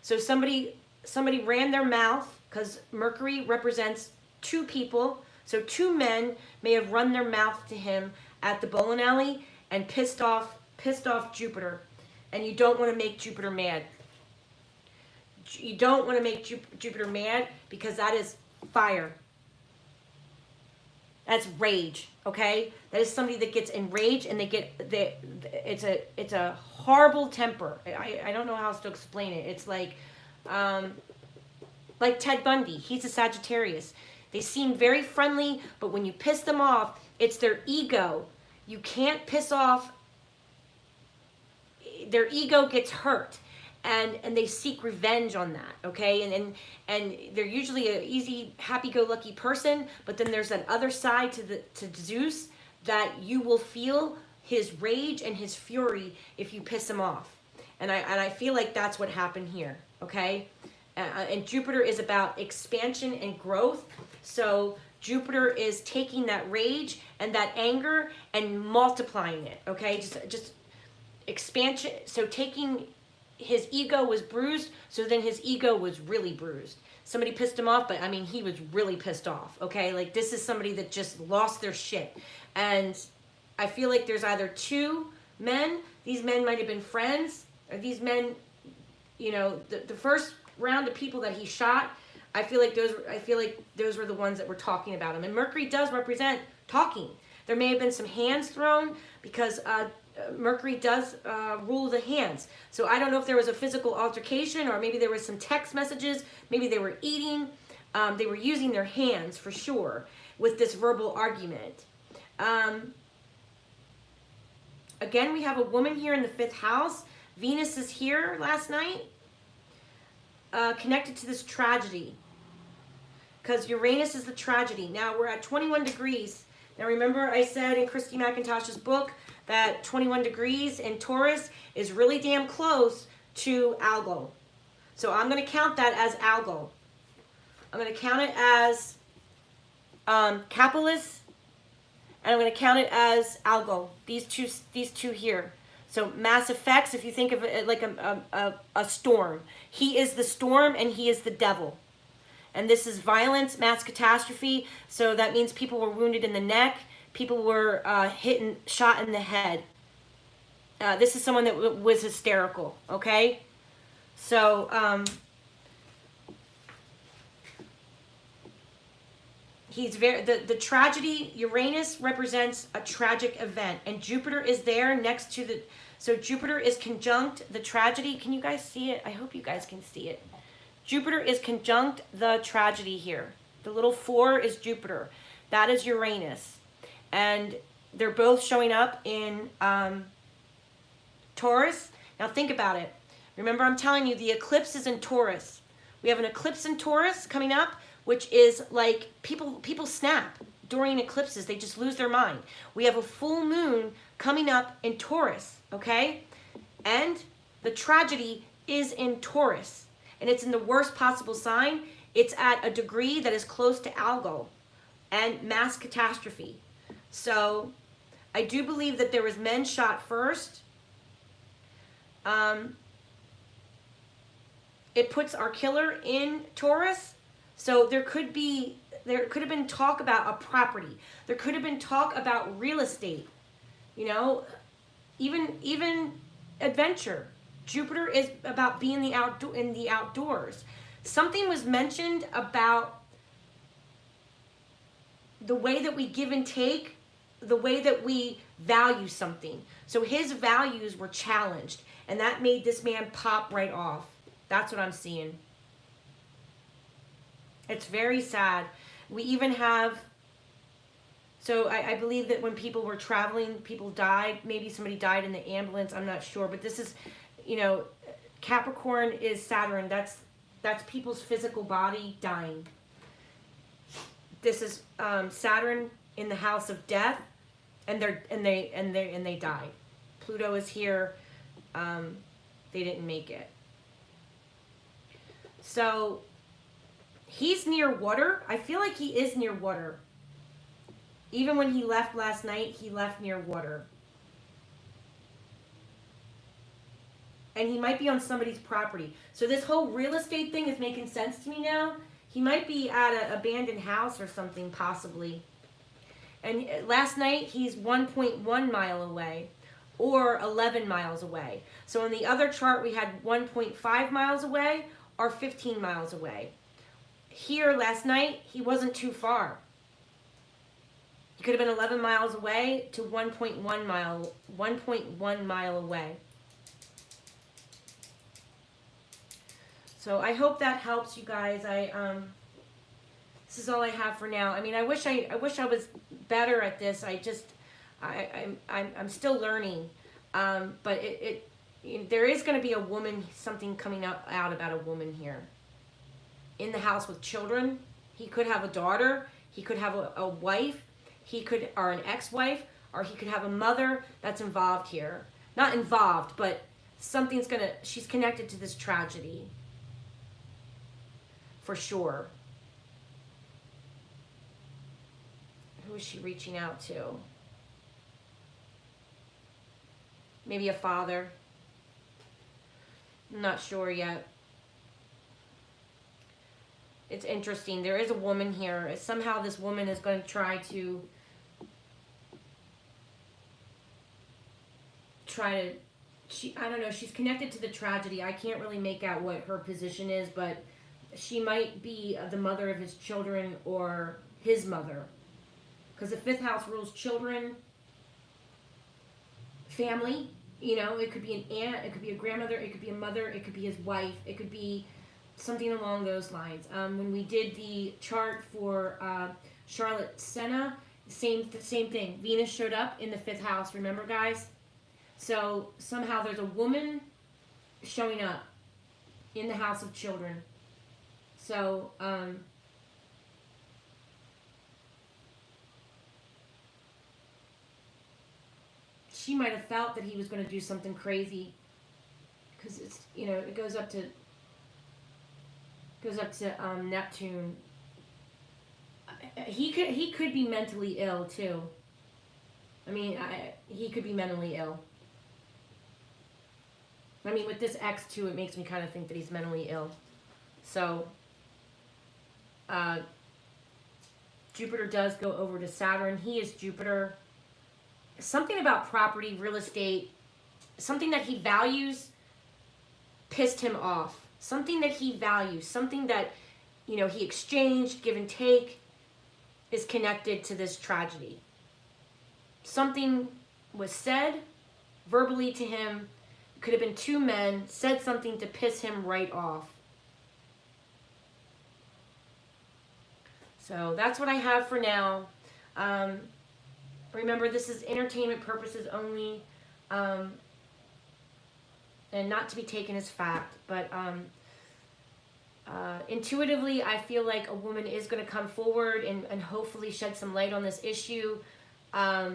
So somebody ran their mouth, because Mercury represents two people. So two men may have run their mouth to him at the bowling alley and pissed off Jupiter. And you don't want to make Jupiter mad. You don't want to make Jupiter mad, because that is fire. That's rage, okay? That is somebody that gets enraged, and it's a horrible temper. I don't know how else to explain it. It's like Ted Bundy. He's a Sagittarius. They seem very friendly, but when you piss them off, it's their ego. You can't piss off. Their ego gets hurt. And they seek revenge on that, okay? And they're usually an easy, happy-go-lucky person, but then there's that other side to Zeus that you will feel his rage and his fury if you piss him off. And I feel like that's what happened here, okay? And Jupiter is about expansion and growth. So Jupiter is taking that rage and that anger and multiplying it, okay? Just expansion. So taking his ego was bruised, so then his ego was really bruised. Somebody pissed him off, but I mean, he was really pissed off, okay? Like, this is somebody that just lost their shit. And I feel like there's either two men. These men might have been friends, or these men, the first round of people that he shot, I feel like those were the ones that were talking about him. And Mercury does represent talking. There may have been some hands thrown, because Mercury does rule the hands. So I don't know if there was a physical altercation, or maybe there was some text messages. Maybe they were eating. They were using their hands for sure with this verbal argument. Again, we have a woman here in the 5th house. Venus is here last night, connected to this tragedy, because Uranus is the tragedy. Now we're at 21 degrees. Now remember, I said in Christy McIntosh's book that 21 degrees in Taurus is really damn close to Algol. So I'm going to count that as Algol. I'm going to count it as Capitalus, and I'm going to count it as Algol. These two here. So mass effects, if you think of it like a storm. He is the storm, and he is the devil. And this is violence, mass catastrophe. So that means people were wounded in the neck. People were shot in the head. This is someone that was hysterical, okay? So, he's the tragedy, Uranus represents a tragic event. And Jupiter is there next to so Jupiter is conjunct the tragedy. Can you guys see it? I hope you guys can see it. Jupiter is conjunct the tragedy here. The little 4 is Jupiter. That is Uranus. And they're both showing up in Taurus. Now think about it. Remember, I'm telling you, the eclipse is in Taurus. We have an eclipse in Taurus coming up, which is like people snap during eclipses. They just lose their mind. We have a full moon coming up in Taurus, okay? And the tragedy is in Taurus. And it's in the worst possible sign. It's at a degree that is close to algal and mass catastrophe. So I do believe that there was men shot first. It puts our killer in Taurus. So there could have been talk about a property. There could have been talk about real estate. You know, even adventure. Jupiter is about being in the outdoors. Something was mentioned about the way that we give and take, the way that we value something. So his values were challenged, and that made this man pop right off. That's what I'm seeing. It's very sad. We even have, so I believe that when people were traveling, people died. Maybe somebody died in the ambulance. I'm not sure. But this is, you know, Capricorn is Saturn. That's people's physical body dying. This is Saturn in the house of death, and they died. Pluto is here. They didn't make it. So he's near water. I feel like he is near water. Even when he left last night, he left near water. And he might be on somebody's property. So this whole real estate thing is making sense to me now. He might be at an abandoned house or something, possibly. And last night, he's 1.1 mile away or 11 miles away. So on the other chart, we had 1.5 miles away or 15 miles away. Here last night, he wasn't too far. He could have been 11 miles away to 1.1 mile away. So I hope that helps you guys. This is all I have for now. I mean, I wish I was better at this. I'm still learning. But there is going to be a woman, something coming out about a woman here. In the house with children. He could have a daughter. He could have a wife. Or an ex-wife. Or he could have a mother that's involved here. Not involved, but she's connected to this tragedy. For sure. Who is she reaching out to? Maybe a father. I'm not sure yet. It's interesting. There is a woman here. Somehow this woman is going to try to I don't know, she's connected to the tragedy. I can't really make out what her position is, but she might be the mother of his children or his mother. Because the fifth house rules children, family. You know, it could be an aunt, it could be a grandmother, it could be a mother, it could be his wife, it could be something along those lines. When we did the chart for Charlotte Senna, same thing. Venus showed up in the fifth house, remember guys? So somehow there's a woman showing up in the house of children. So, she might have felt that he was going to do something crazy, because it's, you know, it goes up to Neptune. He could be mentally ill too. I mean, he could be mentally ill. I mean, with this X2, it makes me kind of think that he's mentally ill. So, Jupiter does go over to Saturn. He is Jupiter. Something about property, real estate, something that he values pissed him off. Something that he values, something that, you know, he exchanged, give and take, is connected to this tragedy. Something was said verbally to him. It could have been two men, said something to piss him right off. So that's what I have for now. Remember, this is entertainment purposes only. and not to be taken as fact, but intuitively, I feel like a woman is going to come forward and hopefully shed some light on this issue. I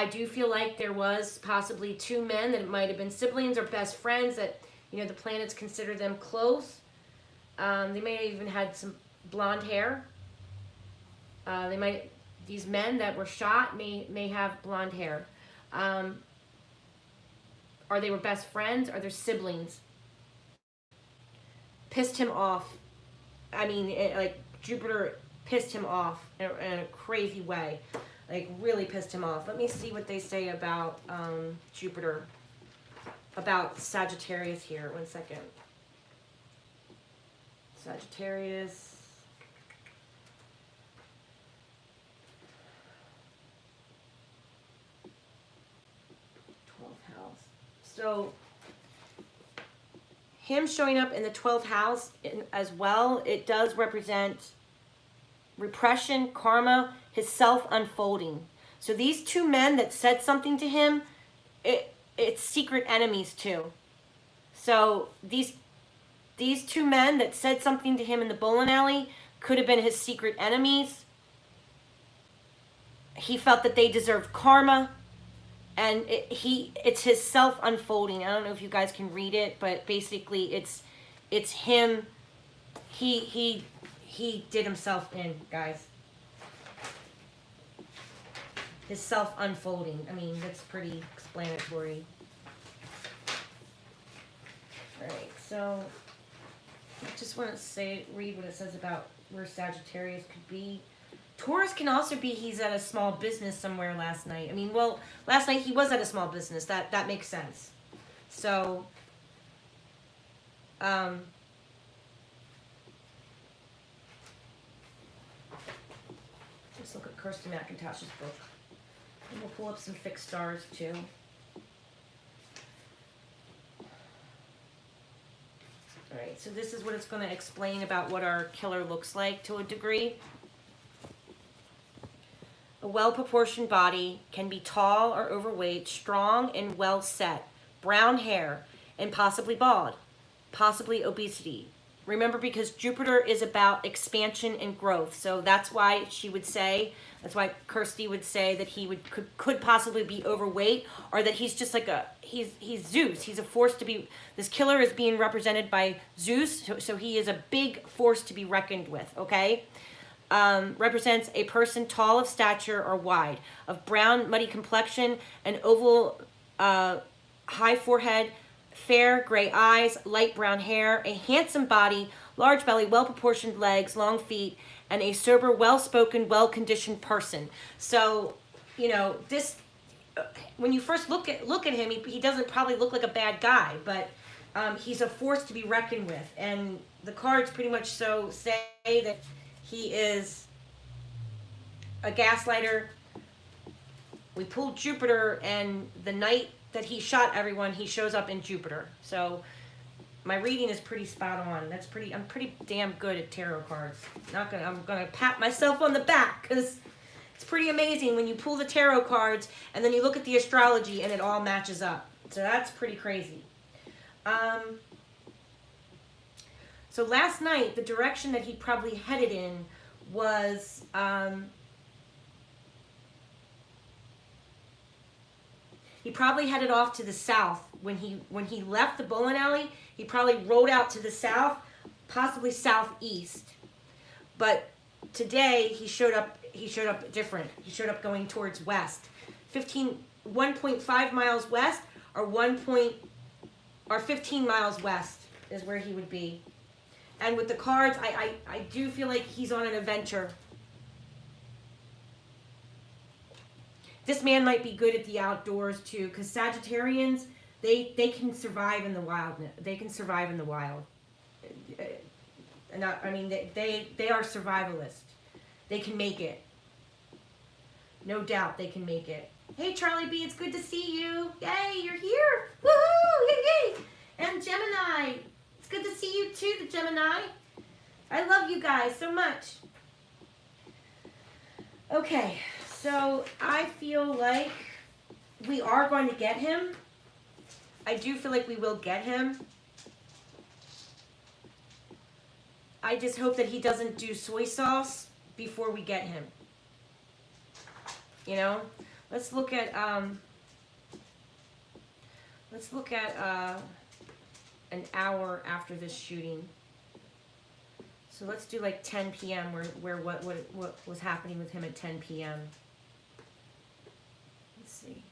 do feel like there was possibly two men that might have been siblings or best friends that, you know, the planets consider them close. They may have even had some blonde hair. These men that were shot may have blonde hair. Or they were best friends, or they're siblings. Pissed him off. I mean, like Jupiter pissed him off in a crazy way. Like really pissed him off. Let me see what they say about Jupiter. About Sagittarius here. 1 second. Sagittarius. So him showing up in the 12th house as well, it does represent repression, karma, his self unfolding. So these two men that said something to him, it's secret enemies too. So these two men that said something to him in the bowling alley could have been his secret enemies. He felt that they deserved karma. And it's his self unfolding. I don't know if you guys can read it, but basically it's him. He did himself in, guys. His self unfolding. I mean, that's pretty explanatory. All right, so I just want to read what it says about where Sagittarius could be. Taurus can also be he's at a small business somewhere last night. I mean, well, last night he was at a small business. That makes sense. So, just look at Kirsty McIntosh's book. And we'll pull up some fixed stars too. All right, so this is what it's going to explain about what our killer looks like to a degree. A well-proportioned body can be tall or overweight, strong and well set, brown hair, and possibly bald, possibly obesity. Remember, because Jupiter is about expansion and growth, so that's why that's why Kirsty would say that he could possibly be overweight, or that he's just like he's Zeus. He's a force to be. This killer is being represented by Zeus, so he is a big force to be reckoned with. Okay. Represents a person tall of stature or wide, of brown, muddy complexion, an oval, high forehead, fair gray eyes, light brown hair, a handsome body, large belly, well-proportioned legs, long feet, and a sober, well-spoken, well-conditioned person. So, you know, this, when you first look at him, he doesn't probably look like a bad guy, but he's a force to be reckoned with. And the cards pretty much so say that he is a gaslighter. We pulled Jupiter, and the night that he shot everyone, he shows up in Jupiter. So my reading is pretty spot on. I'm pretty damn good at tarot cards. I'm gonna pat myself on the back, because it's pretty amazing when you pull the tarot cards and then you look at the astrology and it all matches up. So that's pretty crazy. So last night, the direction that he probably headed in was he probably headed off to the south. When he left the bowling alley, he probably rode out to the south, possibly southeast. But today he showed up different. He showed up going towards west. 1.5 miles west, or 15 miles west is where he would be. And with the cards, I do feel like he's on an adventure. This man might be good at the outdoors too, because Sagittarians, they can survive in the wild. They can survive in the wild. And I mean, they are survivalists. They can make it. No doubt they can make it. Hey, Charlie B, it's good to see you. Yay, you're here. Woohoo, yay, yay. And Gemini. It's good to see you too, the Gemini. I love you guys so much. Okay, so I feel like we are going to get him. I do feel like we will get him. I just hope that he doesn't do soy sauce before we get him. You know? Let's look at an hour after this shooting. So let's do like 10 p.m. where what was happening with him at 10 p.m. Let's see.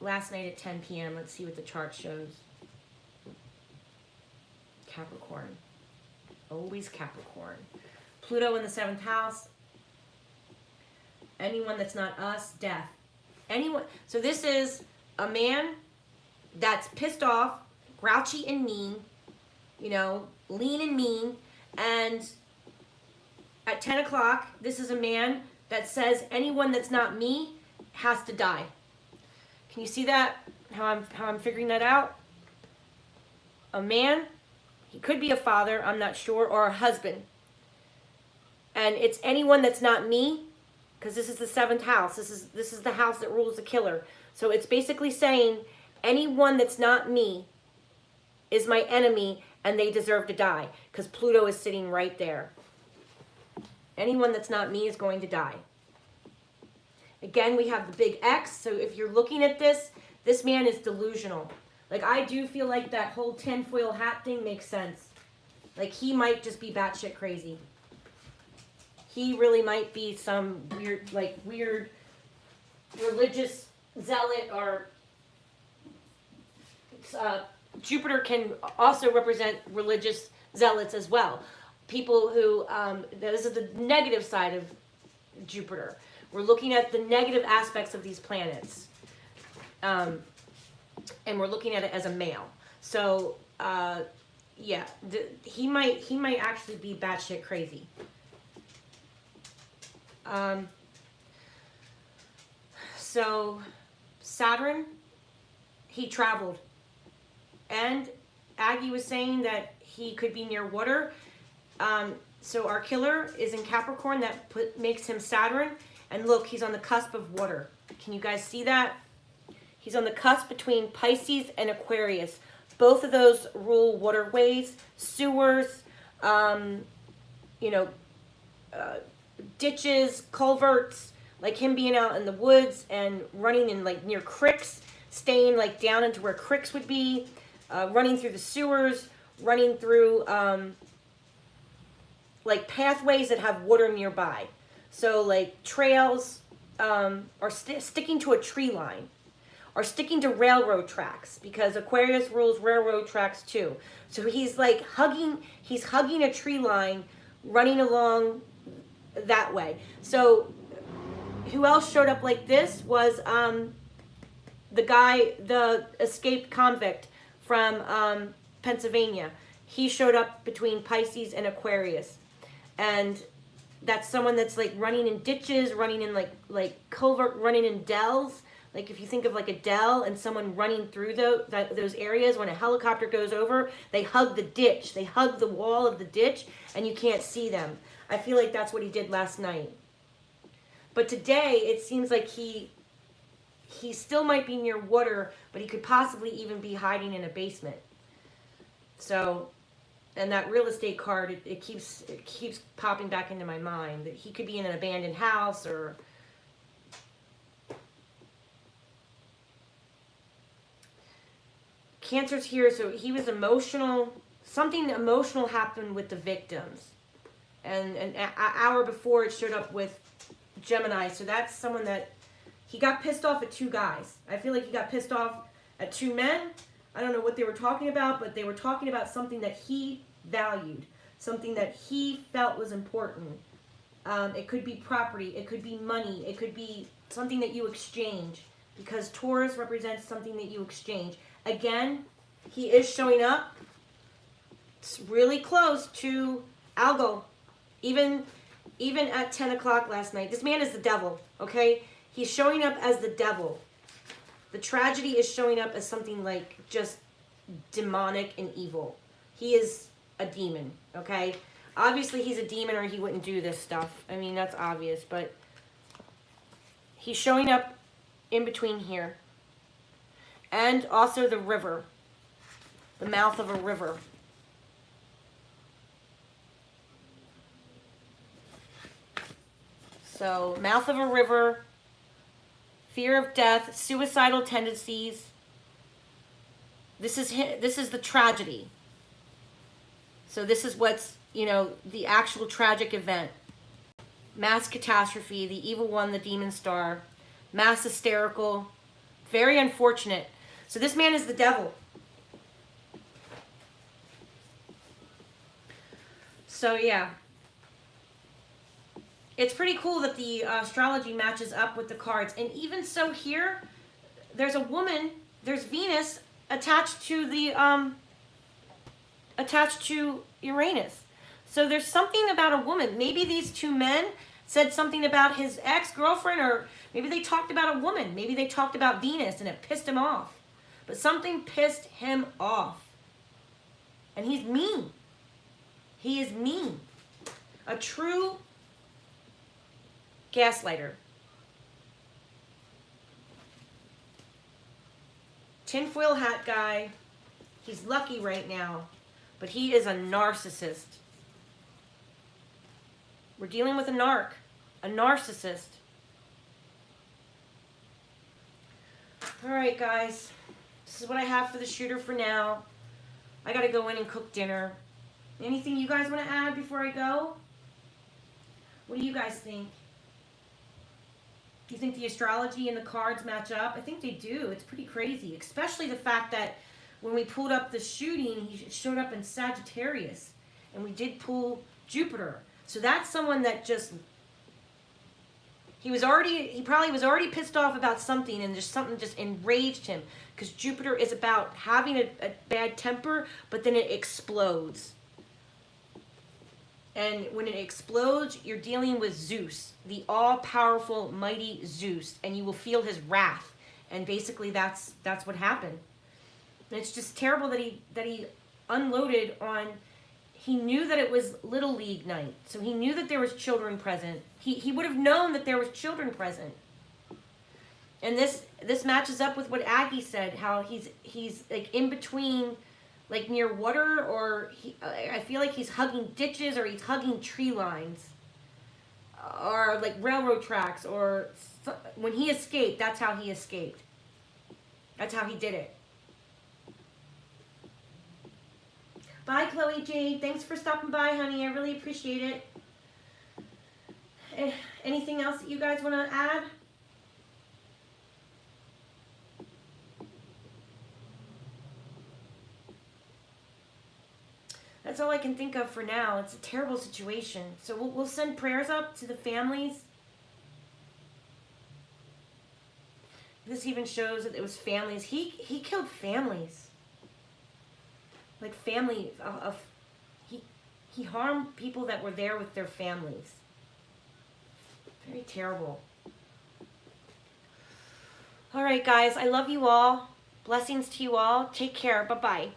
Last night at 10 p.m. Let's see what the chart shows. Capricorn. Always Capricorn. Pluto in the 7th house. Anyone that's not us, death. Anyone. So this is a man that's pissed off, grouchy and mean, you know, lean and mean. And at 10 o'clock, this is a man that says anyone that's not me has to die. Can you see that? How I'm figuring that out? A man, he could be a father, I'm not sure, or a husband. And it's anyone that's not me, because this is the 7th house. This is the house that rules the killer. So it's basically saying anyone that's not me is my enemy and they deserve to die, because Pluto is sitting right there. Anyone that's not me is going to die. Again, we have the big X. So if you're looking at this, this man is delusional. Like, I do feel like that whole tinfoil hat thing makes sense. Like, he might just be batshit crazy. He really might be some weird religious zealot, or Jupiter can also represent religious zealots as well. People who, this is the negative side of Jupiter. We're looking at the negative aspects of these planets. And we're looking at it as a male. So, yeah, he might actually be batshit crazy. So Saturn, he traveled. And Aggie was saying that he could be near water. So our killer is in Capricorn. That makes him Saturn. And look, he's on the cusp of water. Can you guys see that? He's on the cusp between Pisces and Aquarius. Both of those rule waterways, sewers, ditches, culverts, like him being out in the woods and running in like near creeks, staying like down into where creeks would be, running through the sewers, running through like pathways that have water nearby. So like trails are sticking to a tree line, or sticking to railroad tracks, because Aquarius rules railroad tracks too. So he's like hugging a tree line, running along that way. So who else showed up like this was the escaped convict from Pennsylvania. He showed up between Pisces and Aquarius. And that's someone that's like running in ditches, running in like culvert, running in dells. Like if you think of like a dell and someone running through those areas, when a helicopter goes over, they hug the ditch. They hug the wall of the ditch and you can't see them. I feel like that's what he did last night. But today it seems like he still might be near water, but he could possibly even be hiding in a basement. So, and that real estate card, it keeps popping back into my mind that he could be in an abandoned house, or Cancer's here. So he was emotional. Something emotional happened with the victims. And an hour before it showed up with Gemini. So that's someone that he got pissed off at two guys. I feel like he got pissed off at two men. I don't know what they were talking about, but they were talking about something that he valued, something that he felt was important. It could be property, it could be money, it could be something that you exchange, because Taurus represents something that you exchange. Again, he is showing up. It's really close to Algo. Even at 10 o'clock last night. This man is the devil, okay? He's showing up as the devil. The tragedy is showing up as something like just demonic and evil. He is a demon, okay? Obviously, he's a demon or he wouldn't do this stuff. I mean, that's obvious, but he's showing up in between here. And also the river. The mouth of a river. So, mouth of a river, fear of death, suicidal tendencies. This is the tragedy. So this is what's, the actual tragic event. Mass catastrophe, the evil one, the demon star, mass hysterical, very unfortunate. So this man is the devil. So yeah. It's pretty cool that the astrology matches up with the cards. And even so here, there's a woman, there's Venus attached to the attached to Uranus. So there's something about a woman. Maybe these two men said something about his ex-girlfriend, or maybe they talked about a woman. Maybe they talked about Venus and it pissed him off. But something pissed him off. And he's mean. He is mean. A true gaslighter. Tinfoil hat guy. He's lucky right now. But he is a narcissist. We're dealing with a narc. A narcissist. Alright, guys. This is what I have for the shooter for now. I gotta go in and cook dinner. Anything you guys want to add before I go? What do you guys think? Do you think the astrology and the cards match up? I think they do. It's pretty crazy. Especially the fact that when we pulled up the shooting, he showed up in Sagittarius. And we did pull Jupiter. So that's someone that just... He probably was already pissed off about something, and just something just enraged him. Because Jupiter is about having a bad temper, but then it explodes. And when it explodes, you're dealing with Zeus, the all-powerful, mighty Zeus, and you will feel his wrath. And basically, that's what happened. And it's just terrible that he unloaded on. He knew that it was Little League night, so he knew that there was children present. He would have known that there was children present. And this matches up with what Aggie said, how he's like in between, like near water, or I feel like he's hugging ditches, or he's hugging tree lines, or like railroad tracks, or when he escaped, that's how he escaped. That's how he did it. Bye, Chloe Jade. Thanks for stopping by, honey. I really appreciate it. Anything else that you guys want to add? That's all I can think of for now. It's a terrible situation. So we'll send prayers up to the families. This even shows that it was families. He killed families. Like family of he harmed people that were there with their families. Very terrible. All right, guys. I love you all. Blessings to you all. Take care. Bye-bye.